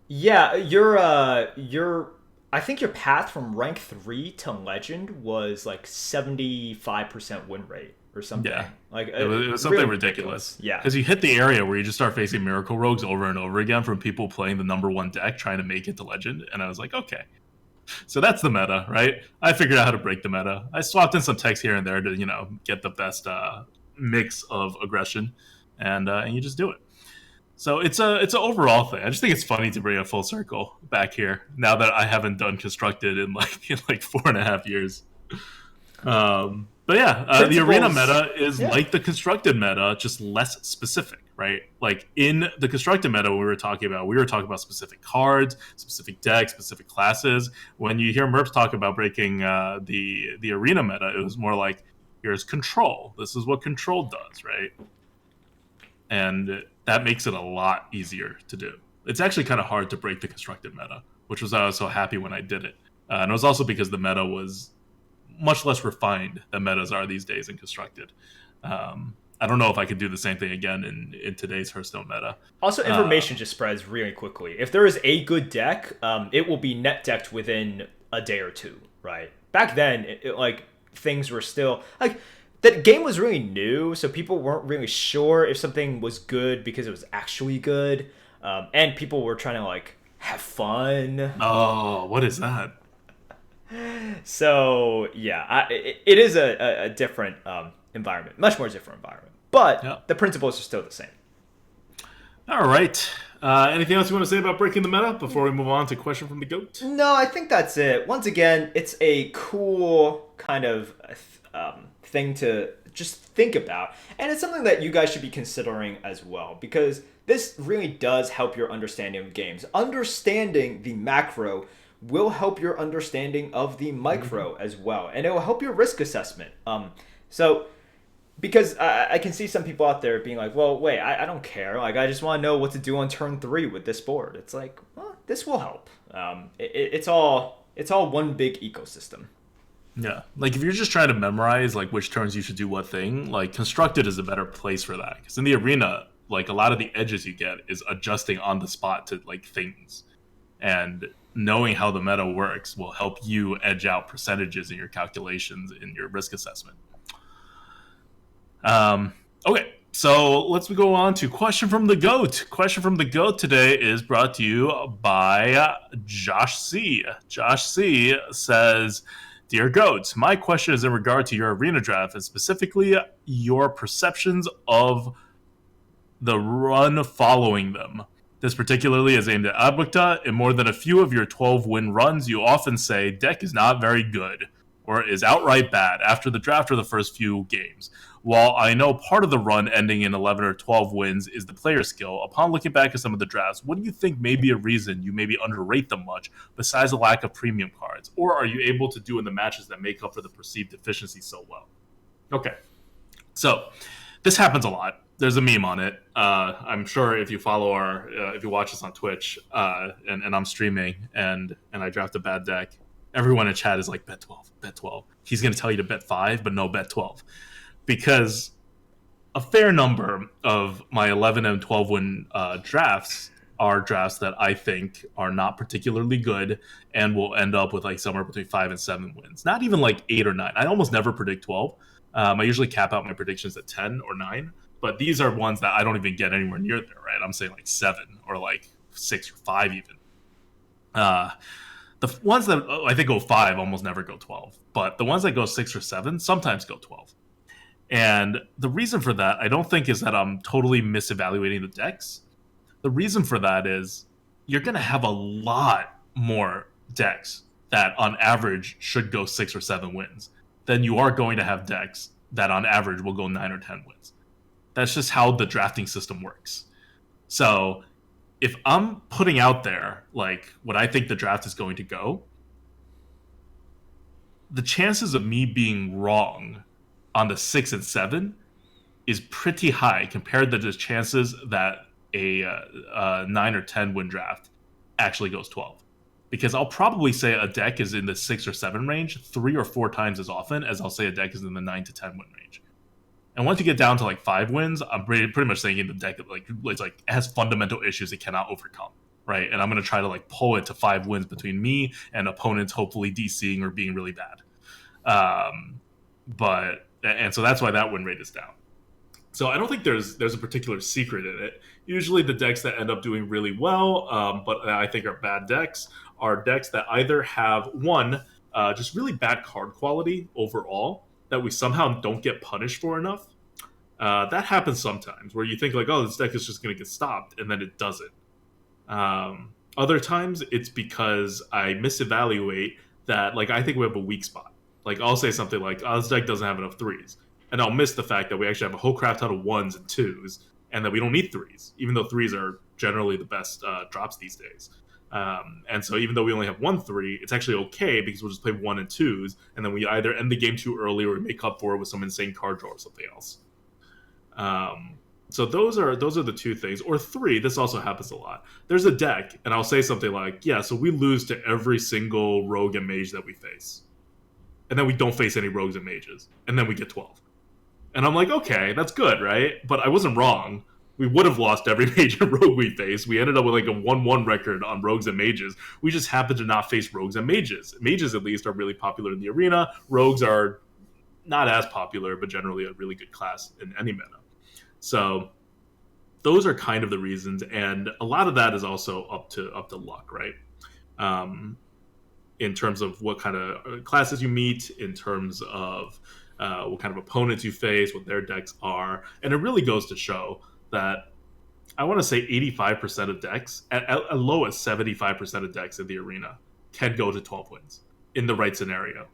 yeah, your I think your path from rank 3 to legend was like 75% win rate or something. Yeah. Like It was something really ridiculous. Yeah. Because you hit the area where you just start facing Miracle Rogues over and over again from people playing the number 1 deck trying to make it to Legend. And I was like, okay. So that's the meta, right? I figured out how to break the meta. I swapped in some text here and there to, get the best mix of aggression. And you just do it. So it's an overall thing. I just think it's funny to bring a full circle back here now that I haven't done constructed in like 4.5 years. But yeah, the arena meta is like the constructed meta, just less specific, right? Like in the constructed meta, we were talking about specific cards, specific decks, specific classes. When you hear Merps talk about breaking the arena meta, it was more like, here's control. This is what control does, right? And that makes it a lot easier to do. It's actually kind of hard to break the constructed meta, which was why I was so happy when I did it. And it was also because the meta was much less refined than metas are these days in constructed. I don't know if I could do the same thing again in today's Hearthstone meta. Also, information just spreads really quickly. If there is a good deck, it will be net decked within a day or two, right? Back then, like things were still like that game was really new, so people weren't really sure if something was good because it was actually good, and people were trying to like have fun. Oh, what is that? So yeah, it is a different environment, much more different environment, but the principles are still the same. All right. Anything else you want to say about breaking the meta before we move on to question from the GOAT? No, I think that's it. Once again, it's a cool kind of thing to just think about, and it's something that you guys should be considering as well, because this really does help your understanding of games. Understanding the macro will help your understanding of the micro as well, and it will help your risk assessment. So because I can see some people out there being like, well, wait, I don't care. Like, I just want to know what to do on turn 3 with this board. It's like, well, this will help. It's all one big ecosystem. Yeah. Like, if you're just trying to memorize, like, which turns you should do what thing, like, constructed is a better place for that. Because in the arena, like, a lot of the edges you get is adjusting on the spot to, like, things. And knowing how the meta works will help you edge out percentages in your calculations in your risk assessment. Okay, so let's go on to question from the goat. Question from the goat today is brought to you by Josh C. Josh C says, "Dear goats, my question is in regard to your arena draft and specifically your perceptions of the run following them. This particularly is aimed at ADWCTA. In more than a few of your 12-win runs, you often say deck is not very good or is outright bad after the draft or the first few games. While I know part of the run ending in 11 or 12 wins is the player skill, upon looking back at some of the drafts, what do you think may be a reason you maybe underrate them much besides the lack of premium cards? Or are you able to do in the matches that make up for the perceived deficiency so well?" Okay, so this happens a lot. There's a meme on it. I'm sure if you follow if you watch us on Twitch, and I'm streaming and I draft a bad deck, everyone in chat is like, bet 12, bet 12. He's going to tell you to bet 5, but no, bet 12. Because a fair number of my 11 and 12 win drafts are drafts that I think are not particularly good and will end up with like somewhere between 5 and 7 wins. Not even like 8 or 9. I almost never predict 12. I usually cap out my predictions at 10 or 9. But these are ones that I don't even get anywhere near there, right? I'm saying like 7 or like 6 or 5 even. The ones that I think go 5 almost never go 12. But the ones that go 6 or 7 sometimes go 12. And the reason for that, I don't think is that I'm totally misevaluating the decks. The reason for that is you're going to have a lot more decks that on average should go 6 or 7 wins than you are going to have decks that on average will go 9 or 10 wins. That's just how the drafting system works. So if I'm putting out there like what I think the draft is going to go, the chances of me being wrong on the 6 and 7 is pretty high compared to the chances that a 9 or 10 win draft actually goes 12. Because I'll probably say a deck is in the 6 or 7 range 3 or 4 times as often as I'll say a deck is in the 9 to 10 win range. And once you get down to like 5 wins, I'm pretty much saying the deck it has fundamental issues it cannot overcome, right? And I'm going to try to like pull it to 5 wins between me and opponents hopefully DCing or being really bad. And so that's why that win rate is down. So I don't think there's a particular secret in it. Usually the decks that end up doing really well, but I think are bad decks, are decks that either have one, just really bad card quality overall that we somehow don't get punished for enough. That happens sometimes where you think like, oh, this deck is just going to get stopped, and then it doesn't. Other times it's because I misevaluate that, like I think we have a weak spot. Like I'll say something like, oh, this deck doesn't have enough 3s. And I'll miss the fact that we actually have a whole crap ton of 1s and 2s, and that we don't need 3s, even though 3s are generally the best drops these days. And so even though we only have 1 3, it's actually okay because we'll just play 1 and 2s, and then we either end the game too early or we make up for it with some insane card draw or something else. So those are the 2 things. Or 3, this also happens a lot. There's a deck, and I'll say something like, yeah, so we lose to every single rogue and mage that we face. And then we don't face any rogues and mages. And then we get 12. And I'm like, okay, that's good, right? But I wasn't wrong. We would have lost every major rogue we faced. We ended up with like a 1-1 record on rogues and mages. We just happened to not face rogues and mages. Mages, at least, are really popular in the arena. Rogues are not as popular, but generally a really good class in any meta. So those are kind of the reasons. And a lot of that is also up to luck, right? In terms of what kind of classes you meet, in terms of what kind of opponents you face, what their decks are. And it really goes to show that I want to say 85% of decks, at low as 75% of decks in the arena, can go to 12 wins in the right scenario.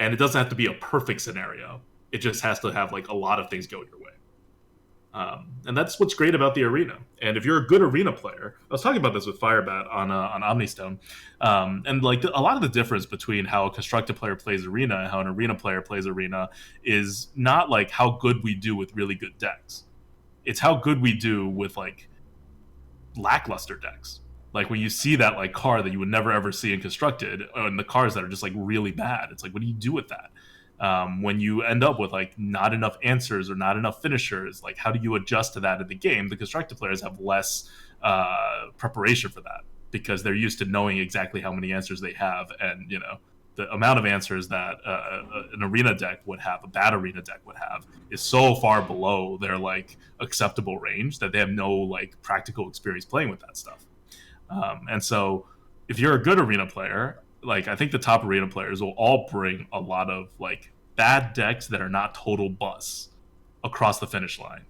And it doesn't have to be a perfect scenario. It just has to have like a lot of things go your way. And that's what's great about the arena. And if you're a good arena player, I was talking about this with Firebat on Omnistone, and like a lot of the difference between how a constructed player plays arena and how an arena player plays arena is not like how good we do with really good decks. It's how good we do with like lackluster decks. Like when you see that like card that you would never ever see in constructed, and the cards that are just like really bad, it's like, what do you do with that? When you end up with like not enough answers or not enough finishers, like how do you adjust to that in the game? The constructed players have less preparation for that because they're used to knowing exactly how many answers they have, and the amount of answers that an arena deck would have, a bad arena deck would have, is so far below their like acceptable range that they have no like practical experience playing with that stuff. And so, if you're a good arena player, like I think the top arena players will all bring a lot of like bad decks that are not total busts across the finish line.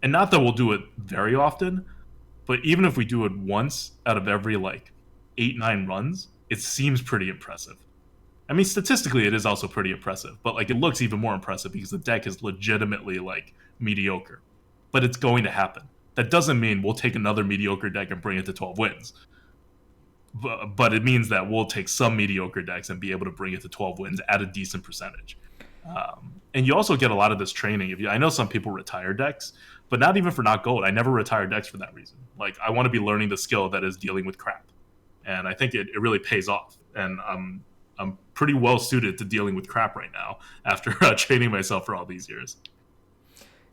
And not that we'll do it very often, but even if we do it once out of every like 8-9 runs, it seems pretty impressive. I mean, statistically, it is also pretty impressive, but like it looks even more impressive because the deck is legitimately like mediocre. But it's going to happen. That doesn't mean we'll take another mediocre deck and bring it to 12 wins. But it means that we'll take some mediocre decks and be able to bring it to 12 wins at a decent percentage. And you also get a lot of this training. I know some people retire decks, but not even for not gold. I never retire decks for that reason. Like, I want to be learning the skill that is dealing with crap. And I think it really pays off. And I'm pretty well suited to dealing with crap right now after training myself for all these years.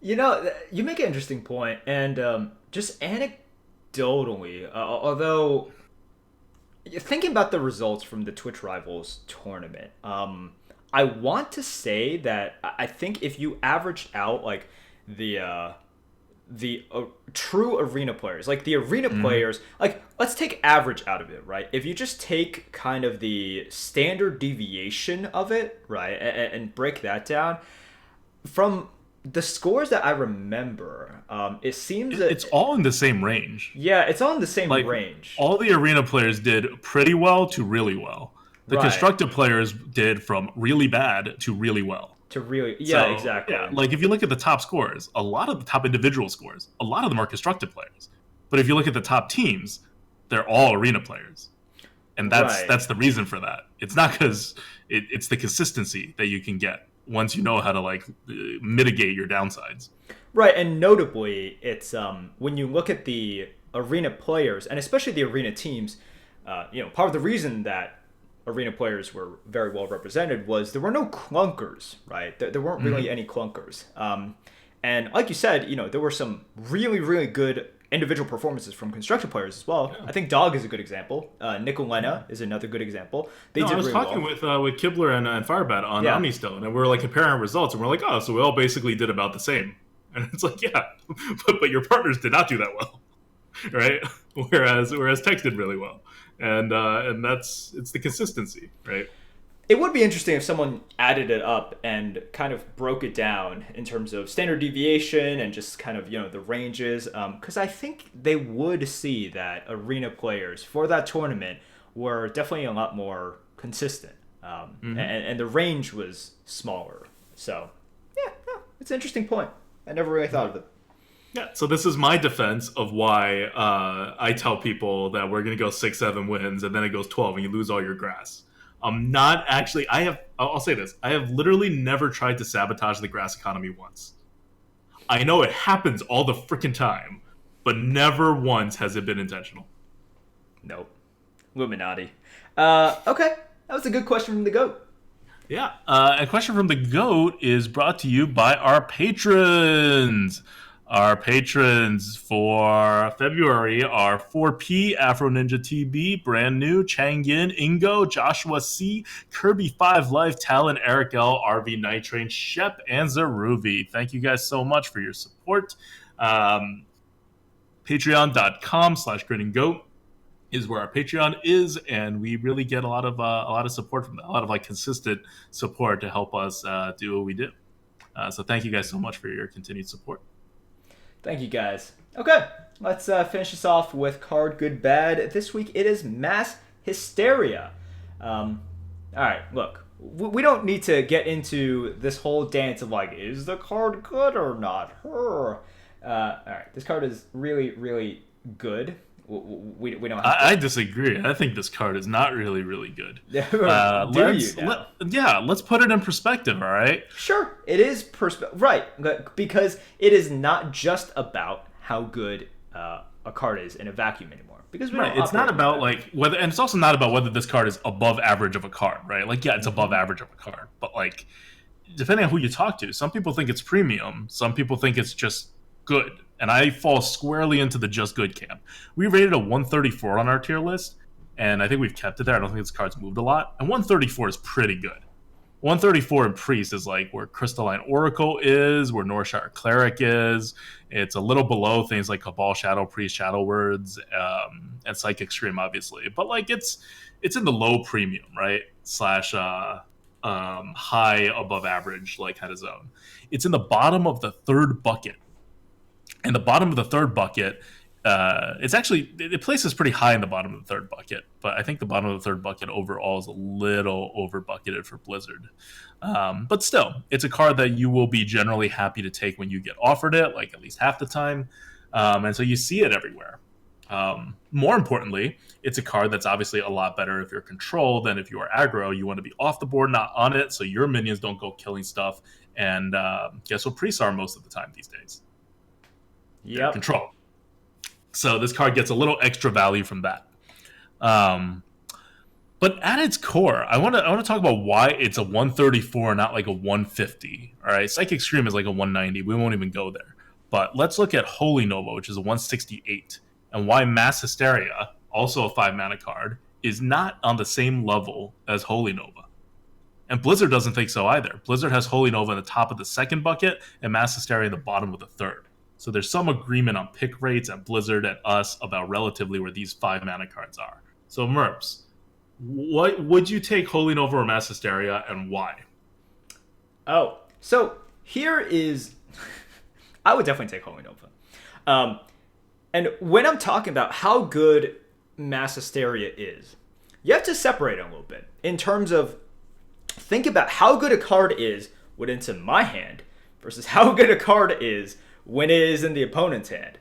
You know, you make an interesting point, and just anecdotally, although thinking about the results from the Twitch Rivals tournament, I want to say that I think if you averaged out like the true arena players, like the arena players, like let's take average out of it, right? If you just take kind of the standard deviation of it, right, and break that down from the scores that I remember, it seems that it's all in the same range. Yeah, it's all in the same like, range. All the arena players did pretty well to really well. The constructed players did from really bad to really well. To really, yeah, so, exactly. Yeah, like if you look at the top scores, a lot of the top individual scores, a lot of them are constructed players. But if you look at the top teams, they're all arena players, and that's the reason for that. It's not because it's the consistency that you can get once you know how to like mitigate your downsides. Right, and notably, it's when you look at the arena players, and especially the arena teams, part of the reason that arena players were very well represented was there were no clunkers, right? There weren't really any clunkers. And like you said, there were some really, really good individual performances from constructed players as well. Yeah. I think Dog is a good example. Nicolena is another good example. I was talking with Kibler and Firebat on Omnistone, and we were like comparing results, and we're like, oh, so we all basically did about the same. And it's like, yeah, but your partners did not do that well, right? Whereas Tex did really well. And it's the consistency, right? It would be interesting if someone added it up and kind of broke it down in terms of standard deviation and just kind of, the ranges. Because I think they would see that arena players for that tournament were definitely a lot more consistent. And the range was smaller. So, yeah, no, it's an interesting point. I never really thought of it. Yeah, so this is my defense of why I tell people that we're going to go 6-7 wins and then it goes 12 and you lose all your grass. I'm not actually, I'll say this, I have literally never tried to sabotage the grass economy once. I know it happens all the freaking time, but never once has it been intentional. Nope. Illuminati. Okay, that was a good question from the GOAT. Yeah, a question from the GOAT is brought to you by our patrons. Our patrons for February are 4P, Afro Ninja TB, Brand New, Chang Yin, Ingo, Joshua C, Kirby 5 Life, Talon, Eric L, RV Night Train, Shep, and Zaruvi. Thank you guys so much for your support. Patreon.com/grinning-goat is where our Patreon is, and we really get a lot of support from that, a lot of like consistent support to help us do what we do. So thank you guys so much for your continued support. Thank you, guys. Okay, let's finish this off with card good bad. This week it is Mass Hysteria. All right, look, we don't need to get into this whole dance of like, is the card good or not? All right, this card is really, really good. We don't have to. I disagree. I think this card is not really, really good. Let's put it in perspective, all right? Sure, it is right, because it is not just about how good a card is in a vacuum anymore. Because it's not about like whether, and it's also not about whether this card is above average of a card, right? Like, yeah, it's above average of a card, but like, depending on who you talk to, some people think it's premium, some people think it's just good. And I fall squarely into the just good camp. We rated a 134 on our tier list, and I think we've kept it there. I don't think this card's moved a lot. And 134 is pretty good. 134 in Priest is like where Crystalline Oracle is, where Northshire Cleric is. It's a little below things like Cabal Shadow Priest, Shadow Words, and Psychic Scream, obviously. But like it's in the low premium, right? Slash high above average, like kind of zone. It's in the bottom of the third bucket. And the bottom of the third bucket, it's actually, it places pretty high in the bottom of the third bucket, but I think the bottom of the third bucket overall is a little over bucketed for Blizzard. But still, it's a card that you will be generally happy to take when you get offered it, like at least half the time. And so you see it everywhere. More importantly, it's a card that's obviously a lot better if you're control than if you are aggro. You want to be off the board, not on it, so your minions don't go killing stuff. And guess what priests are most of the time these days? Yep. Control. So this card gets a little extra value from that. But at its core, I want to talk about why it's a 134, not like a 150. All right, Psychic Scream is like a 190. We won't even go there. But let's look at Holy Nova, which is a 168, and why Mass Hysteria, also a 5-mana card, is not on the same level as Holy Nova. And Blizzard doesn't think so either. Blizzard has Holy Nova in the top of the second bucket and Mass Hysteria in the bottom of the third. So there's some agreement on pick rates at Blizzard and us about relatively where these 5-mana cards are. So Merps, what would you take Holy Nova or Mass Hysteria, and why? Oh, so here is... I would definitely take Holy Nova. And when I'm talking about how good Mass Hysteria is, you have to separate it a little bit. In terms of, think about how good a card is when it's in my hand versus how good a card is when it is in the opponent's hand.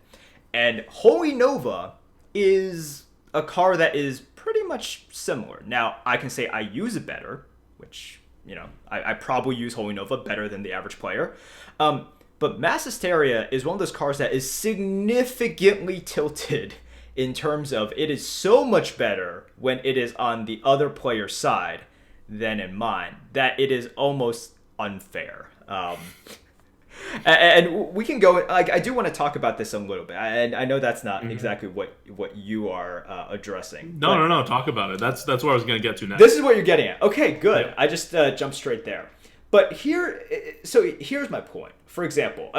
And Holy Nova is a card that is pretty much similar. Now, I can say I use it better, which, you know, I probably use Holy Nova better than the average player. But Mass Hysteria is one of those cards that is significantly tilted in terms of it is so much better when it is on the other player's side than in mine that it is almost unfair. And we can go, like, I do want to talk about this a little bit, and I know that's not exactly what you are addressing. No, talk about it. That's what I was going to get to next. This is what you're getting at. Okay, good. Yeah. I just jumped straight there. But here's my point. For example,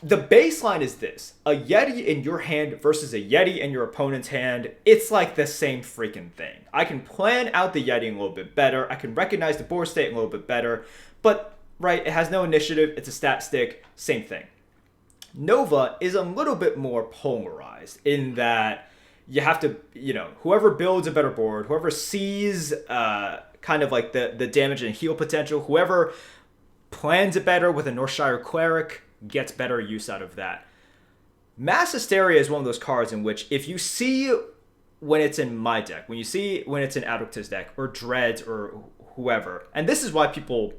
the baseline is this. A Yeti in your hand versus a Yeti in your opponent's hand, it's like the same freaking thing. I can plan out the Yeti a little bit better. I can recognize the board state a little bit better. But right, it has no initiative, it's a stat stick, same thing. Nova is a little bit more polarized in that you have to, you know, whoever builds a better board, whoever sees kind of like the damage and heal potential, whoever plans it better with a Northshire Cleric gets better use out of that. Mass Hysteria is one of those cards in which if you see when it's in my deck, when you see when it's in ADWCTA's deck, or Dreads, or whoever, and this is why people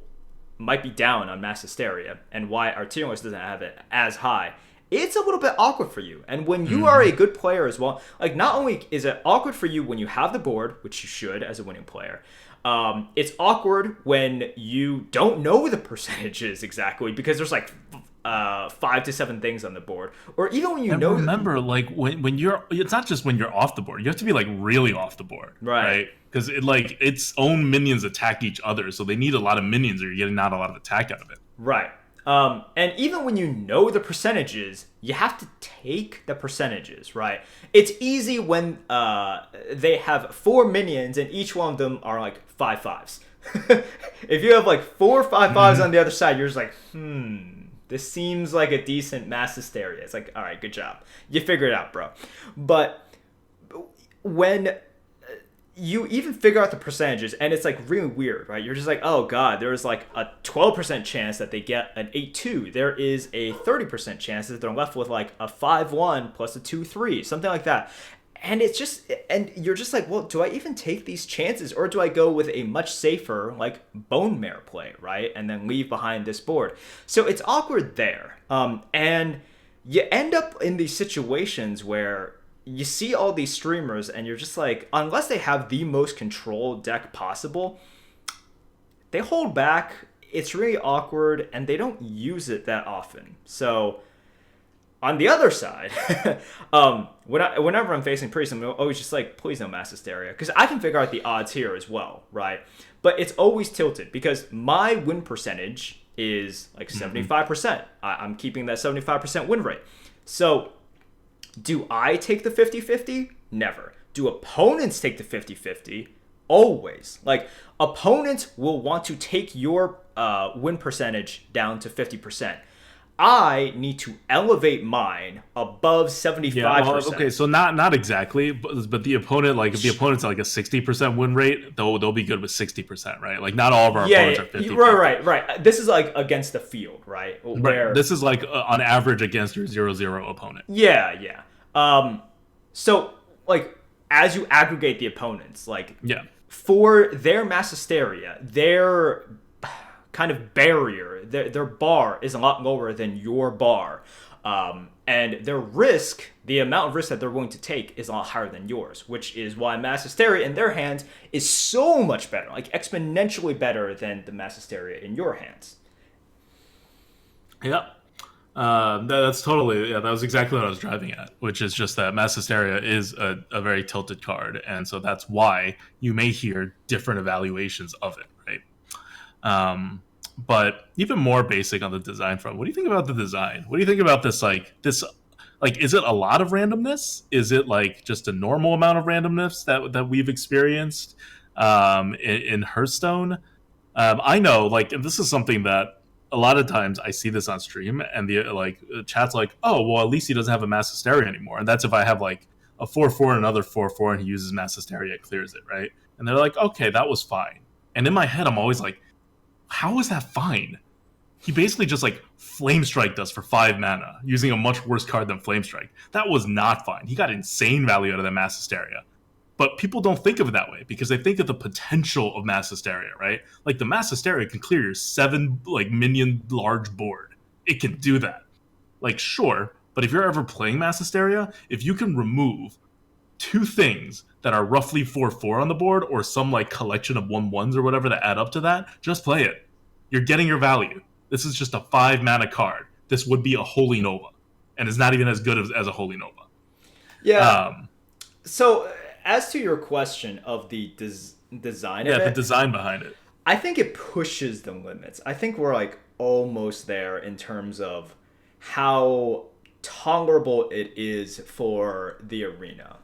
might be down on Mass Hysteria and why our tier list doesn't have it as high, it's a little bit awkward for you. And when you are a good player as well, like not only is it awkward for you when you have the board, which you should as a winning player, it's awkward when you don't know the percentages exactly because there's like 5 to 7 things on the board, or even when you know. Remember, like when you're, it's not just when you're off the board. You have to be like really off the board, right? Because its own minions attack each other, so they need a lot of minions, or you're getting not a lot of attack out of it. Right. And even when you know the percentages, you have to take the percentages, right? It's easy when they have 4 minions and each one of them are like 5/5s. If you have like 4 5/5s on the other side, you're just like, this seems like a decent Mass Hysteria. It's like, all right, good job. You figured it out, bro. But when you even figure out the percentages, and it's like really weird, right? You're just like, oh god, there's like a 12% chance that they get an 8-2. There is a 30% chance that they're left with like a 5-1 plus a 2-3, something like that. And it's just, and you're just like, well, do I even take these chances, or do I go with a much safer like bone mare play, right? And then leave behind this board. So it's awkward there. And you end up in these situations where you see all these streamers and you're just like, unless they have the most controlled deck possible, they hold back. It's really awkward and they don't use it that often. So On the other side, whenever I'm facing Priest, I'm always just like, please no mass hysteria, because I can figure out the odds here as well, right? But it's always tilted because my win percentage is like 75%. I'm keeping that 75% win rate. So do I take the 50-50? Never. Do opponents take the 50-50? Always. Like, opponents will want to take your win percentage down to 50%. I need to elevate mine above 75%. Yeah, well, okay, so not exactly, but the opponent, like if the opponent's at like a 60% win rate, they'll be good with 60%, right? Like not all of our opponents are 50. Right. This is like against the field, right? Where This is like on average against your 0-0 opponent. yeah. So like as you aggregate the opponents, like Yeah. for their mass hysteria, their kind of barrier, their bar is a lot lower than your bar. And their risk, the amount of risk that they're willing to take is a lot higher than yours, which is why mass hysteria in their hands is so much better, like exponentially better than the mass hysteria in your hands. Yep. That's totally, yeah, that was exactly what I was driving at, which is just that Mass Hysteria is a very tilted card. And so that's why you may hear different evaluations of it, right? But even more basic on the design front, what do you think about the design? What do you think about like, is it a lot of randomness? Is it like just a normal amount of randomness that we've experienced in Hearthstone? I know, like, and this is something that a lot of times I see this on stream, and the chat's like, "Oh, well, at least he doesn't have a Mass Hysteria anymore." And that's if I have like a 4/4 and another 4/4, and he uses Mass Hysteria, it clears it, right? And they're like, "Okay, that was fine." And in my head, I'm always like, "How is that fine?" He basically just like Flame Striked us for 5 mana using a much worse card than Flame Strike. That was not fine. He got insane value out of that Mass Hysteria. But people don't think of it that way because they think of the potential of Mass Hysteria, right? Like the Mass Hysteria can clear your 7 like minion large board. It can do that. Like sure, but if you're ever playing Mass Hysteria, if you can remove 2 things that are roughly 4/4 on the board, or some like collection of 1/1s or whatever that add up to that, just play it. You're getting your value. This is just a 5 mana card. This would be a Holy Nova, and it's not even as good as a Holy Nova. Yeah. So as to your question of the design of it, the design behind it. I think it pushes the limits. I think we're like almost there in terms of how tolerable it is for the arena.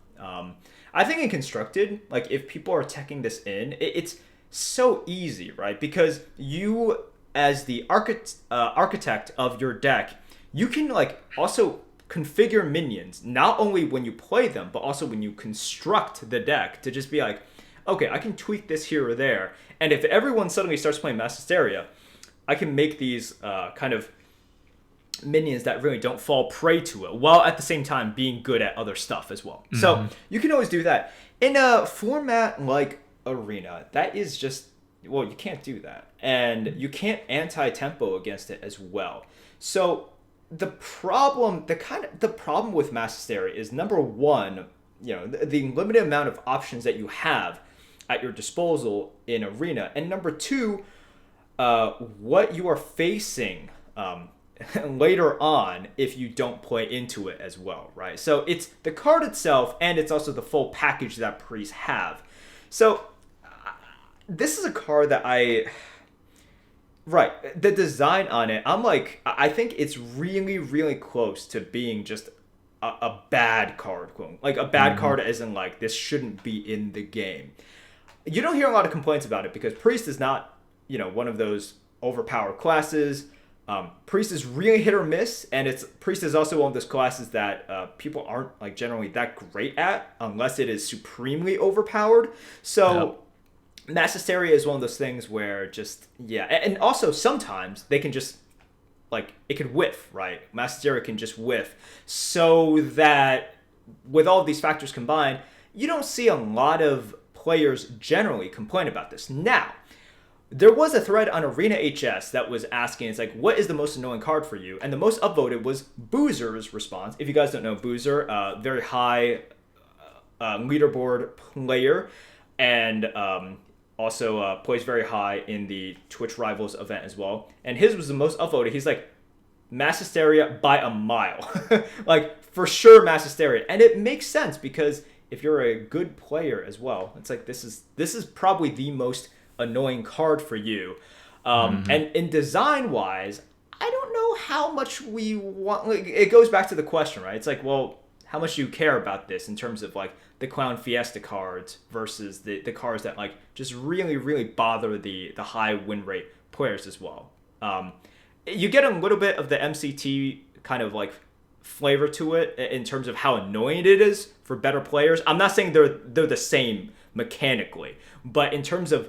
I think in constructed, like if people are teching this in, it's so easy, right? Because you, as the architect of your deck, you can like also configure minions, not only when you play them, but also when you construct the deck, to just be like, okay, I can tweak this here or there. And if everyone suddenly starts playing Mass Hysteria, I can make these kind of minions that really don't fall prey to it, while at the same time being good at other stuff as well. Mm-hmm. So you can always do that. In a format like Arena, that is just, well, you can't do that. And you can't anti-tempo against it as well. So the problem with Mass Hysteria is, number one, the limited amount of options that you have at your disposal in Arena, and number two, what you are facing later on if you don't play into it as well, right? So it's the card itself, and it's also the full package that priests have. So this is a card that Right. The design on it, I think it's really, really close to being just a bad card, quote. Like a bad card as in like, this shouldn't be in the game. You don't hear a lot of complaints about it because Priest is not, one of those overpowered classes. Priest is really hit or miss, and Priest is also one of those classes that people aren't like generally that great at unless it is supremely overpowered. So... Yep. Mass Hysteria is one of those things where just, yeah. And also sometimes they can just, like, it can whiff, right? Mass Hysteria can just whiff. So that with all of these factors combined, you don't see a lot of players generally complain about this. Now, there was a thread on Arena HS that was asking, it's like, what is the most annoying card for you? And the most upvoted was Boozer's response. If you guys don't know Boozer, very high leaderboard player, and also plays very high in the Twitch Rivals event as well. And his was the most upvoted. He's like, Mass Hysteria by a mile. Like, for sure, Mass Hysteria. And it makes sense because if you're a good player as well, it's like this is probably the most annoying card for you. And in design wise, I don't know how much we want. Like, it goes back to the question, right? It's like, well, how much do you care about this in terms of like the Clown Fiesta cards versus the cards that like just really really bother the high win rate players as well. You get a little bit of the MCT kind of like flavor to it in terms of how annoying it is for better players. I'm not saying they're the same mechanically, but in terms of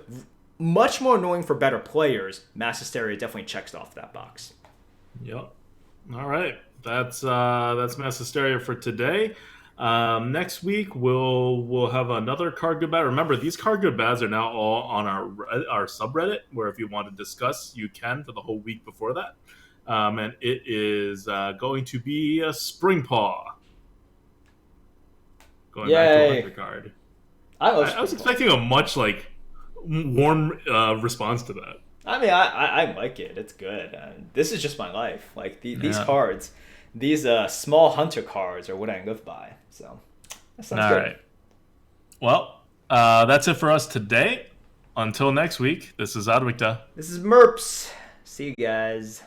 much more annoying for better players, Mass Hysteria definitely checks off that box. Yep. All right. That's Mass Hysteria for today. Next week we'll have another card good bad. Remember, these card good bads are now all on our subreddit, where if you want to discuss, you can for the whole week before that. And it is going to be a Spring Paw. Going back to a Yay! hunter card. I was expecting a much like warm response to that. I mean, I like it. It's good. This is just my life. Like these cards, these small hunter cards are what I live by. So that sounds good. All right. Well, that's it for us today. Until next week, this is ADWCTA. This is Merps. See you guys.